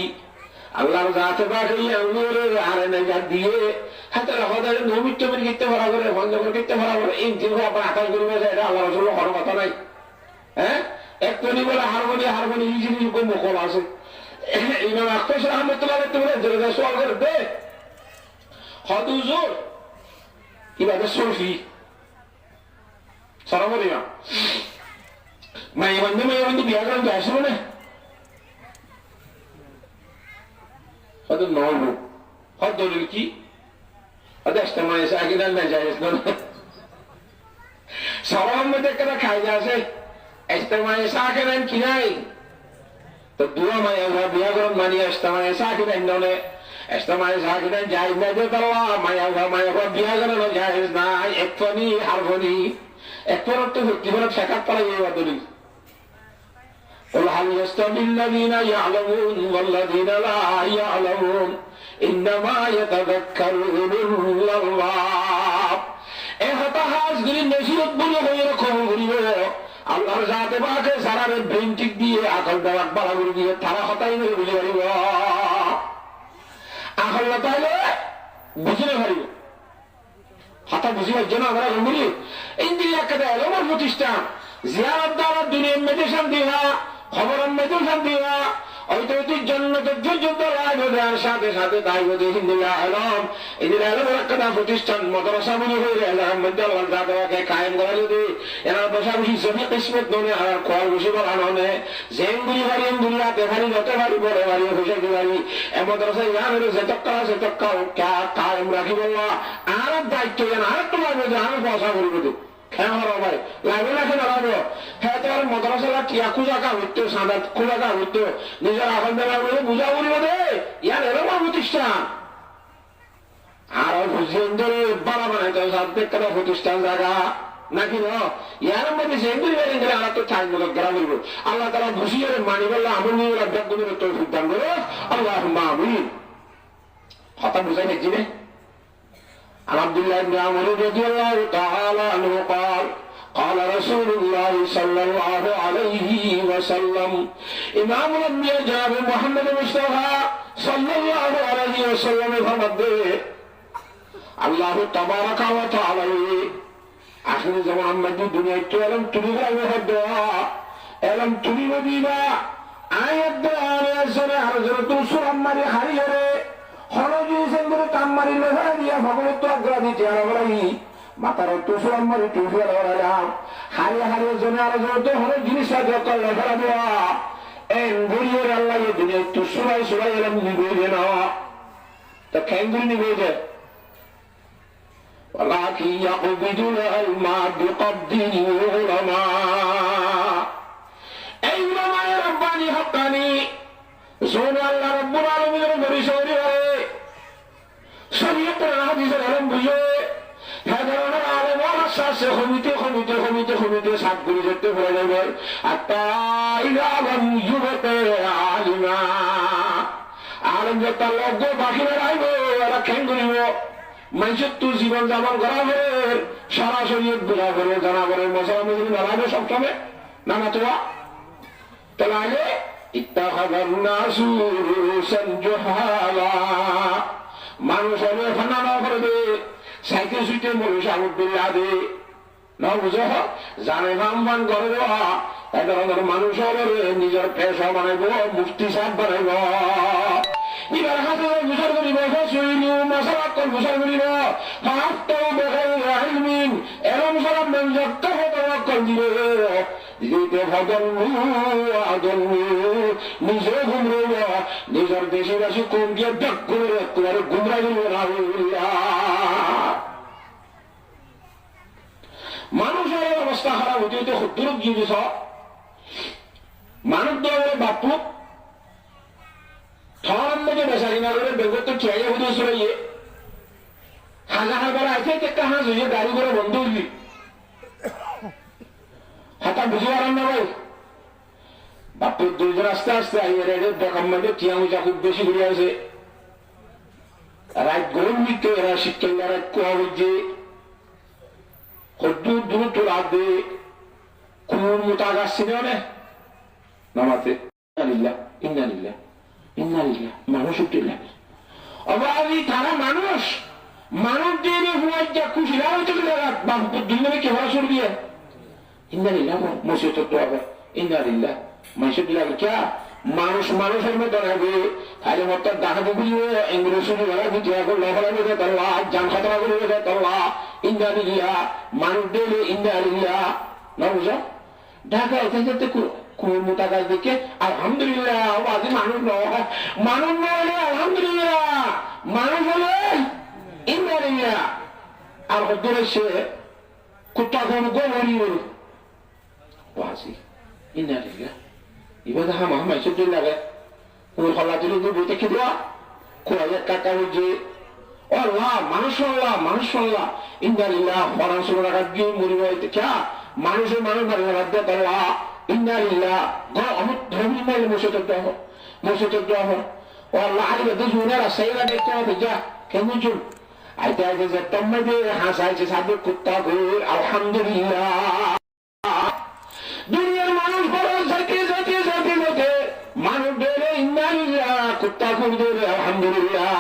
আল্লাহর জাতে বাকি আঙ্গুরে আরে নিজাত দিয়ে হাতে হদার নমিত করে কিতে ভরা করে বন্ধ করে কিতে ভরা করে এই দিন আপনার আকাশ করবে এটা আল্লাহ রাসূলের কোনো কথা নাই। এক তনি বলে হারমোনি ইজিলি কোন মুখল আছে ইমাম আখতাস রাহমাতুল্লাহ আলাইহি বলে দরজা সওয়াল করে দে হদুজুর কিভাবে সুফি সরামরিয়া মাইবন্দি বিয়া করেন তো আসবে না হয়তো নয় হদ দলিল কি ইস্তেমায়ে সাকিনান না জায়েজ না সবার মধ্যে কেন খাই যাচ্ছে ইস্তেমায়ে সাকিনান কি নাই তো দুয়া মায়া বিয়া করেন মানি ইস্তেমায়ে সাকিনান নলে ইস্তেমায়ে সাকিনান জায়েজ না যে আল্লাহ মায়া বিয়া করেন জায়েজ না একফনি হারফনি একফর তো জীবনে শেখাত পারা এই দলিল قل هل يستوي الذين يعلمون والذين لا يعلمون إنما يتذكرون الله এই হতাশগুলি নসিহত বলে হয়ে রকম করিব আল্লাহর জাতে পাকে সারারে ব্রেনটিক দিয়ে আকল দেওয়া বালা করে দিয়ে তারা হতাই করে বুঝে পারিব আকল না তাহলে বুঝে না পারিব হতা বুঝিবার জন্য আমরা বলি ইন্দ্রিয়া কেটে এলমার প্রতিষ্ঠান জিয়ারত দ্বারা দুনিয়ার মেয়েদের শান্তি হওয়া খবরের মেয়েদের শান্তি হওয়া ঐতিহ্যের জন্য সাথে সাথে তাই বোধ হিন্দুল্লাহ আলম এদের আলমের একটা প্রতিষ্ঠান মদরসা মনে হয়ে এলাম মধ্যে আল্লাহকে কায়েম করা যদি এরা বসা বসি জমি কিসমত নয় আর খোয়ার বসে বলা নয় জেনগুলি বাড়ি দুনিয়াতে ভারী যত ভারী বড় বাড়ি হুসাইতে বাড়ি এ মদরসা ইয়ানের যে তক্কা আছে তক্কা কায়েম রাখি বললা আর দায়িত্ব যেন আর তোমার মধ্যে আমি বসা করিব খেয়া হলো ভাই লাগবে না কেন লাগবে হ্যাঁ তোমার মদরসালা টিয়া খুঁজাকা হইতো সাদা খুঁজাকা হইতো নিজের এখন বেলা বুঝা বলিব দে ইয়ার এরকম প্রতিষ্ঠান আর সেন্দুর বালা বানাইতে সাধ্যের প্রতিষ্ঠান জায়গা নাকি ন ইয়ার মধ্যে সেন্দুর বেড়ে গেলে আর তো ঠাই মতো গ্রাম বলবো আল্লাহ তারা ঘুষিয়ে মানি বললে আমল নিয়ে ব্যাগগুলোর তৌফিক দান করো আল্লাহ আমিন কথা বুঝাই দেখছি রে عن عبد الله بن عمرو رضي الله تعالى عنه قال قال رسول الله صلى الله عليه وسلم امام الانبياء جناب محمد مصطفى صلى الله عليه وسلم فرماتے الله تبارك وتعالى آخر زمان میں دنیا تو علم تلی ہے دعا علم تلی مدینہ آیت دعا نے حضرت رسول ہمارے ہریرے খরজি সেন্দুর কামমারি লেখা দিয়া ভগবত অগ্রাধি চেয়ারা বলাই মাতার তুসুয়াম মারি টুফিয়া লড়ালাম হারিয়ে হারিয়ে জনে আরো জড়িত হলে জিনিস লেখা দেওয়া এন ঘুরিয়ে আল্লাহ দুনিয়া তুসুরাই সুরাই এলাম নিবে না তো খেঙ্গুলি নিবে যে ولكن يقبضون الماء بقبض العلماء اي علماء رباني حقاني زون الله رب العالمين بری شوری ہے شریعت حدیث علم بھیے আস্তে আস্তে কমিতে সাত গুলি যেতে পড়ে যাবে আলিমা আলম যে তার লগ্ন বাকিরা রাইব এরা খেন করিব মানুষের তো জীবন যাপন করা হবে সরাসরি বোঝা করে জানা করে মশলা মজুরি নামাবে সবসময় নানা তোয়া তাহলে মানুষ হবে ফানা না করবে সাইকেল সুইটে মানুষ আবুদ্দুল্লাহ দে না বুঝো জানে ভান করে দেওয়া এই ধরনের মানুষ হবে নিজের পেশা বানাইব মুফতি সাহেব বানাইব এবার হাতে বিচার করিব মশালাত বিচার করিব হাতটাও দেখাই রাহিমিন এরম সারা যত হতবাক্কল দিবে নিজে ঘুমরইব নিজের দেশবাসী কোন দিয়ে দেখ করে একেবারে গুমরা দিব মানুষের অবস্থা খারাপ হতে হতে সত্তরক জিনিস মানুষ দলের বাপু থর মধ্যে বেচা কিনা করে বেগত ঠিয়াইয়া হতে চড়াইয়ে হাজার বেলা আছে একটা হাঁস হয়ে গাড়ি করে বন্ধ হইলি হাতা বুঝে পারেন না ভাই বাপুর দুইজন আস্তে আস্তে আইয়ে দেখার মধ্যে টিয়া মুচা খুব বেশি ঘুরে আছে রাত গরম দিতে এরা শীতকাল রাত কুয়া বুঝছে হদ্দুর দূর তো রাত দে কোন মোটা গাছ ছিল না নামাতে মানুষ উঠে লাগে অবাধি তারা মানুষ দিয়ে যা খুশি বাপুর দুজনে কেমন সর দিয়ে ইন্দানিল্লাহ মসজিদ তো হবে ইন্দানিল্লাহ মানুষের লাগে কে মানুষের মধ্যে রাখবে তাহলে মত ডাকাতে বুঝবে ইংরেজ শুরু করা বুঝে এখন লফলা বেঁধে তল্লা জান খাতরা করে বেঁধে তল্লা ইন্দানিল্লাহ মানুষ দিলে ইন্দানিল্লাহ না বুঝো ঢাকা এখানে কোন মোটা গাছ দেখে আলহামদুলিল্লাহ আজ মানুষ নয় আলহামদুলিল্লাহ মানুষ হলে ইন্দানিল্লাহ আর হদ্দরে সে কুত্তা কোন গোমরি বল বাসি ইন্দানিল্লাহ এবার দেখা মাহমাই চোদ্দ লাগে কোন হল্লা দিলে বইতে খেতে কোয়ালে কাকা বুঝে আল্লাহ মানুষ ইন্দানিল্লাহ ফরান ষোলো টাকা দিয়ে মরিব মানুষের মানুষ মারি রাখবে আল্লাহ ইন্দানিল্লাহ অনেক ধর্মী মাইলে মসজিদ আল্লাহ আগে দুজনের সেইরা দেখতে হবে যা কেমন চুল আইতে আইতে যে তোমাদের হাসাইছে সাথে কুত্তা ঘুর আলহামদুলিল্লাহ দুনিয়ার মানুষ বড় যেতে মানুষ দেবে ইন্দানিল্লাহ কুত্তা ঘুর দেবে আলহামদুলিল্লাহ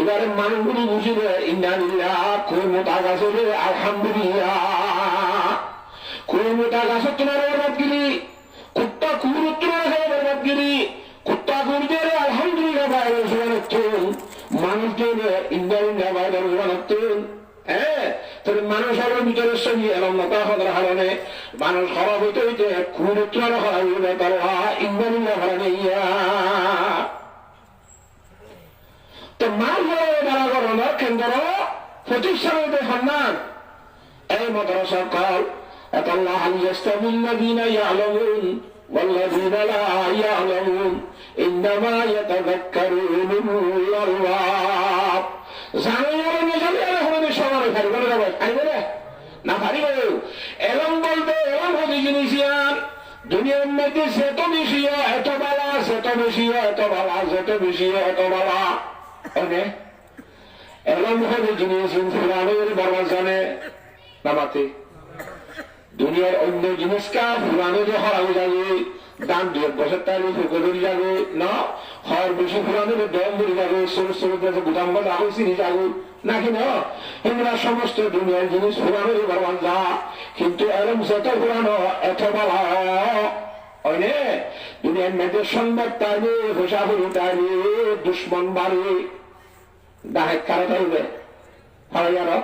এবারে মানুষগুলি বুঝিবে ইন্দানিল্লাহ কোন মোটা গাছ হলে আলহামদুলিল্লাহ কোন মোটা গাছ তোমার বরবাদগিরি কুত্তা কুকুর তোমার বরবাদগিরি কুত্তা কুকুরদের আলহামদুলিল্লাহ বাইরে শোনাচ্ছেন মানুষ দেবে ইন্দানিল্লাহ বাইরে শোনাচ্ছেন হ্যাঁ তবে মানুষের ভিতরের সঙ্গে এরম মতা হওয়ার কারণে মানুষ খারাপ হইতে হইতে কুকুর তোমার খারাপ হইবে তারা ইন্দানিল্লাহ ভাড়া ইয়া তো মাল হয়ে দ্বারা করোনার কেন্দ্র প্রতিষ্ঠানিত সম্মান এই মাদ্রাসা কাল আল্লাহ ইয়াস্তাবিল্লাযীনা ইয়ালামুন ওয়াল্লাযীনা লা ইয়ালামুন ইন্নামা ইয়াতাযাক্কারু উলুল আলবাব জানার মেজালে হলে সবার পারিবে না পারিবে না পারিবে এরম বলতে এরম হতে জিনিসিয়ান দুনিয়ার মধ্যে সেত বেশি এত বালা সেত বেশি এত বালা সেত বেশি এত বালা এরম হলে জিনিস ফুরানোর বরবাদ জানে নামাতে দুনিয়ার অন্য জিনিসটা ফুরানো যে হরাও যাবে দাম 2 বছর তাহলে ফুকরি যাবে না হর বেশি ফুরানোর দম ধরে যাবে সরু গুদাম রাখো চিনি যাবে নাকি না এগুলা সমস্ত দুনিয়ার জিনিস ফুরানোর বরবাদ যা কিন্তু এরম যত ফুরানো এত বলা হয়নে দুনিয়ার মধ্যে সংবাদ তাইলে ঘোষাফুরি তাইলে দুশ্মন বাড়ে ডাহাই কারা থাকবে আরো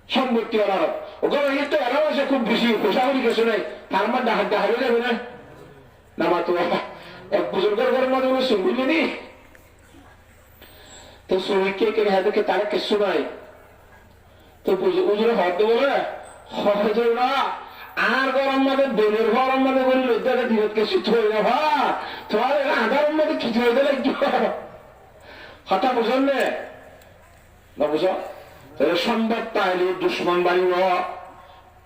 সম্পত্তি আরো ওখানে তো এরাও আছে খুব বেশি ঘোষাফুরি কিছু নেই তার মধ্যে ডাহাই যাবে না নামা তো এক বুজুর্গের ঘরের মধ্যে শুনবি নি তো শ্রমিককে কে হাতে তারা কিছু নাই তো উজুরে হয়তো বলে হয়তো না আর গরম মধ্যে বেলের গরম মধ্যে বলি লোকটাকে দিনকে কিছু হয়ে না ভা তোমার আধার মধ্যে কিছু হয়ে গেলে কি কথা বুঝলেন না বুঝো? তাহলে সম্পদ তাইলে দুশ্মন বাড়িব,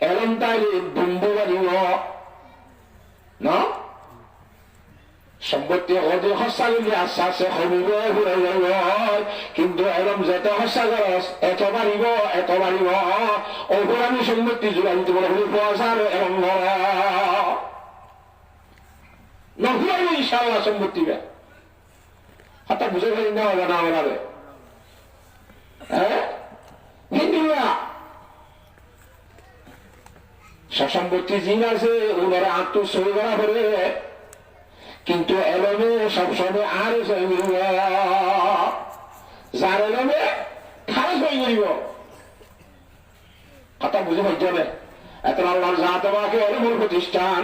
এলম তাইলে বন্ধু বাড়িব না। সম্পত্তি হতে হস্যা গেলে আস্তে আস্তে কমিব, ঘুরে যাইব, কিন্তু এরম যত হস্যা খরচ এত বাড়িব এত বাড়িব। অপরামী সম্পত্তি জোড়া দিতে বলে পয়সার এরম নঘুরাইব ইনশাআল্লাহ সম্পত্তি হাতা বুঝে ফেলি না হবে না আমাদের। হ্যাঁ, কিন্তু সম্পত্তি জিন আছে ওনারা আত্মসই করা করে, কিন্তু এলমে সবসময় আর যার এলমে খারাপ হয়ে গেল কথা বুঝে পাইছে। এত আল্লাহর জাত আমাকে এলমের প্রতিষ্ঠান,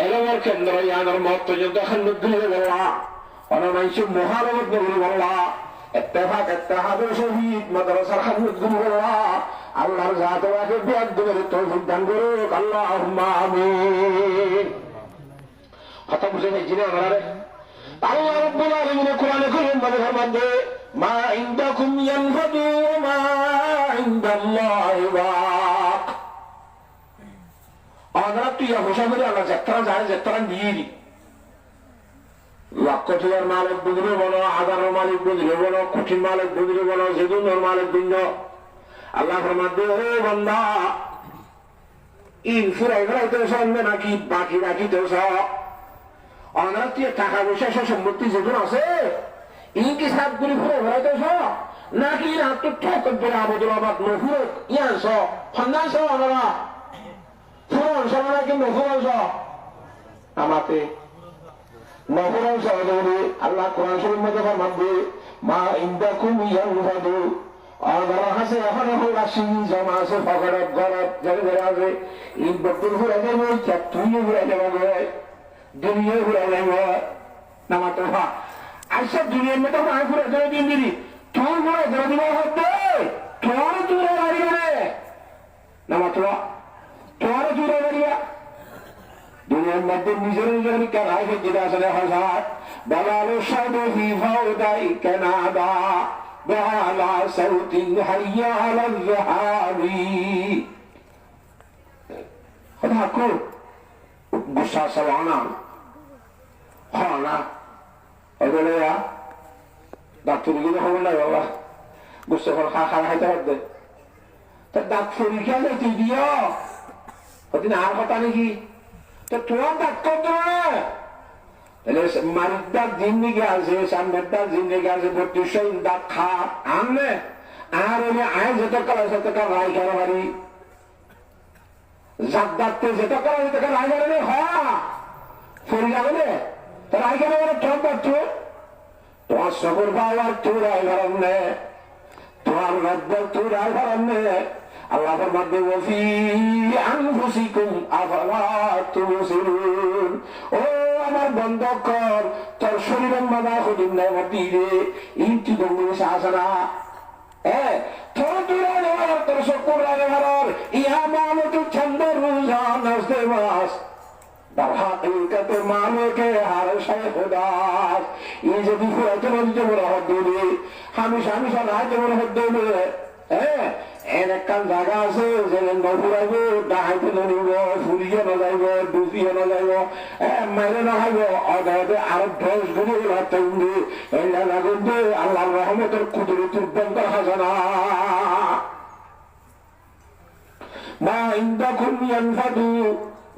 এলমের কেন্দ্র ইয়ানোর মহত্ব যখন নদী বললা অনামাইশ মহারমত নগরী বললা এত্তেফাক এত্তেহাদের শহীদ মাদ্রাসার খাদমত গুরু বললা আল্লাহর জাত আমাকে ব্যাগ দেবে তৌফিক দান করুক আল্লাহুম্মা আমিন। কথা বুঝে নেই জিনে আমরা আল্লাহ রাব্বুল আলামিন কোরআনে কারীম বলে ফরমাতে মা ইনদাকুম ইয়ানফাদু ওয়া মা ইনদাল্লাহি বাক। আমরা তুই বসা করে আল্লাহ যাত্রা যায় যাত্রা নিয়ে নি লক্ষ টাকার মালিক বুঝলে বলো, হাজারের মালিক বুঝলে বলো, কোটি মালিক বুঝলে বলো, যেগুলোর মালিক বুঝল আল্লাহ ফরমাতে ও বান্দা ইন ফুরাই ফেরাইতেছ নাকি বাকি রাখিতেছ। অনাত্মীয় টাকা পয়সা সম্পত্তি যেগুলো আছে ইনকি সাত গুলি ফুরে ফেরাইতেছ নাকি আত্মঠের আবদুল আবাদ নফুর ইয়ানছ ফন্দানছ ওনারা ফুরনছ নাকি নফুরনছ আমাতে নফুরনছ আল্লাহ কোরআন শরীফের মধ্যে ফরমাবে মা ইনদাকুম ইয়ানফাদু। অনারা হাসে এখন এখন রাশি জমা আছে ফকরত গরত জায়গা আছে ইন বকুল ফুরে যাবে তুইও ফুরে যাবে দুনিয়া ঘুরে যাইব না মাত্র আইসা দুনিয়ার মতো আয় ঘুরে যাবে দিন দিদি তোর ঘুরে ধরে দিব হতে তোর দূরে বাড়িবে না মাত্র তোর দূরে বাড়িবা দুনিয়ার মধ্যে নিজের নিজের কেনাই যেটা আসলে হাজার বলালো সদহি ভাউদাই কেনাদা বেলা সৌতিন হাইয়া হারি কথা গুসা সবানা হয় না এগুলো ডাক্তার গিয়ে খবর নাই বাবা গুসা ফল খা খাওয়া খাইতে পারবে তা ডাক্তার খেয়ে যাই তুই দিও ওদিন আর কথা নাকি তো তোমার ডাক্তার তো তাহলে মারিদার জিন্দিগি আছে সামনেদার জিন্দিগি আছে 3200 দাঁত খা আনলে আর এনে আয় যত কাল রায় কেন বাড়ি জাগদারতে যেটা করা যেতে রায় গাড়ি হওয়া ফরি যাবে তার রায় গাড়ি ঠক পাচ্ছ তোমার সকল বাবার তুই রায় ভাড়ান নে তোমার রব্বর তুই রায় ভাড়ান নে আল্লাহর মধ্যে ওফি আনফুসিকুম আফালা তুবসিরুন। ও আমার বন্ধ কর তোর শরীরের মাথা খুদিন নাই মতি রে ইনটি গঙ্গি শাসনা তোর দূরে নেওয়ার তোর সকল রায় ভাড়ার ইহা মানতু ছন্দ রোজা নজদে মাস در حقیقت معنی کے ہر شے خداست یہ جو بھی فرطن جو مرحب دولے ہمیشہ نہ جو مرحب دولے این একখান জায়গা আছে যেন নফুরাইব ডাহাইতে ননিব ফুরিয়ে নজাইব ডুবিয়ে নজাইব মাইরে নহাইব অদাবে আর 10 গুণে লাগতে এলা লাগুন আল্লাহর রহমতের কুদরতের বন্দর হাসানা মা ইনদাকুম ইয়ানফাদু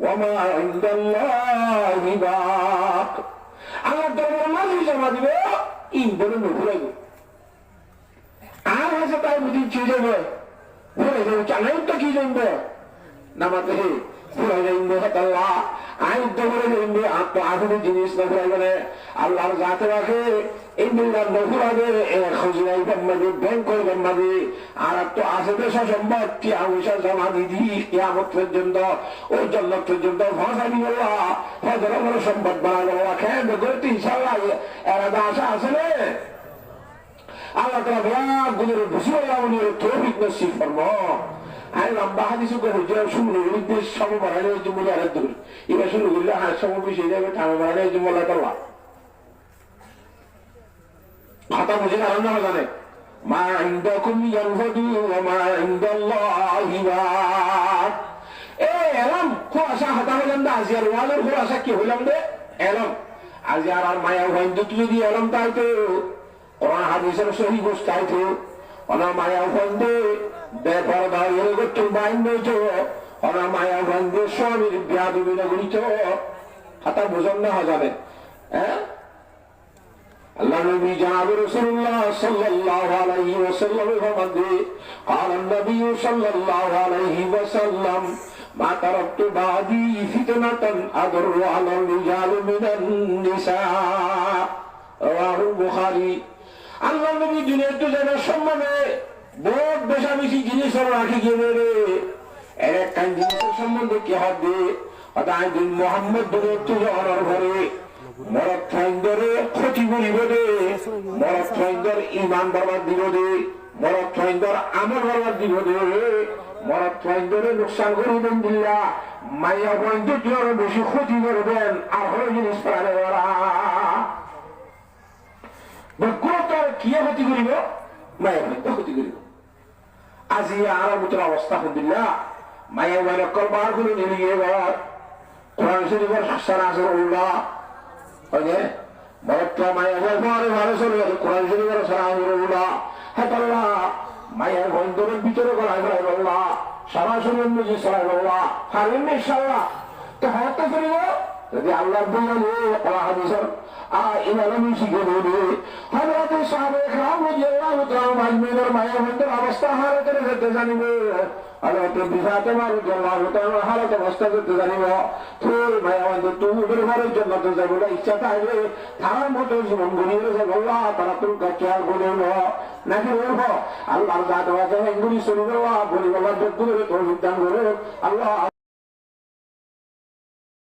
ওয়ামা ইনদাল্লাহি বাক। আল্লাহ দরবারে মাঝে জমা দিবে ইন বলে নফুরাইব আর আছে তাই বুঝি চলে যাবে ঘুরে যাবে চালাই তো কি জানবে নামাতে ঘুরে যাইবে আল্লাহ আইন তো ঘুরে যাইবে আত্ম জিনিস না ঘুরাইবে আল্লাহর জাতে রাখে এই মিল্লার নফুরাবে খুচরাই ব্যাংকে ব্যাংক করে ব্যাংকে আর তো আছে দেশ সম্পদ পয়সা জমা দিদি কিয়ামত পর্যন্ত ওই জন্য পর্যন্ত ভাষানি আল্লাহ হজর আমার সম্পদ বাড়াবো খেয়ে দেখতে ইনশাল্লাহ এরা আশা আছে রে আল্লাহ তাআলা বিরাট গুণের বুঝিয়ে উনির তৌফিক নসিব ফরমা। আই লম্বা হাদিস করে হুজুর শুনলে উদ্দেশ্য সব বাড়ালে জুমলা আর দূর এবার শুরু করলে আর সব বিষয় যাবে থামে বাড়ালে জুমলা তাআলা কথা বুঝে না জানে মা ইনদাকুম ইয়ানফাদু ওয়া মা ইনদাল্লাহি বাক। এ এলাম খোলাসা হাতা হইলাম দে আজিয়ার ওয়ালের খোলাসা কি হইলাম দে এলাম আজিয়ার আর মায়া হইন্দু যদি এলাম তাইতো কোরআন হাদিসের সহি গোস্তাইতো ওনা মায়া হইন্দে বেপরদা এর গট্টু বাইন্দে ওনা মায়া হইন্দে স্বামীর বিয়াদবি না গড়িত হাতা বুঝন না যাবে। হ্যাঁ আল্লাহ নবী জনাব রাসূলুল্লাহ সাল্লাল্লাহু আলাইহি ওয়াসাল্লাম ফরমাতে قال النبي صلى الله عليه وسلم ما تركت بعدي فتنة أضر على الرجال من النساء رواه البخاري। আল্লাহ নবী দুনিয়ার তো জানার সম্মানে বহুত বেশাবেশি জিনিস রাখি গেলে রে এর একটা জিনিসের সম্বন্ধে কি হবে অদায় দিন মোহাম্মদ দুনিয়ার তো জানার ঘরে মরদ ফাইন্দরে ক্ষতি করিব রে, মরদ ফাইন্দর ইমান বরবাদ দিব রে, মরদ ফাইন্দর আমল বরবাদ দিব রে, মরদ ফাইন্দরে নুকসান করিবেন দিল্লা মাইয়া ফাইন্দর আরো বেশি ক্ষতি করবেন আর হলো জিনিস পারে ওরা গুরুত্ব কি ক্ষতি করিব মায়া ফাইন্দ ক্ষতি করিব। আজি আর মতন অবস্থা দিল্লা মায়া মাইল কলবার করে নিয়ে গিয়ে কোরআন শরীফের সারাসর উল্লাহ মায়ের বন্ধনের ভিতরে গলায় গলায় বললা সরাসরি নিজে সরাই বললা হারিম ইনশাআল্লাহ তো হত্যা করিব যদি আল্লাহ বললে হাদিসের ইমামি শিখে দেবে হযরত সাহাবায়ে কেরাম রাদিয়াল্লাহু তাআলা আজমিনের মায়ের বন্ধের অবস্থা হারে করে যেতে জানিবে হযরত বিফাতে রাদিয়াল্লাহু তাআলা হালতে অবস্থা করতে জানিব তোর মায়া বন্ধ তুমি ঘরের জন্য তো যাবো ইচ্ছা থাকবে তার মতো জীবন গড়িয়ে রয়েছে বললা তারা তুমি খেয়াল করে নাকি বলবো আল্লাহর জাত আছে এগুলি শুরু করবা বলি বাবার যোগ্য করে তোর বিদ্যান করে আল্লাহ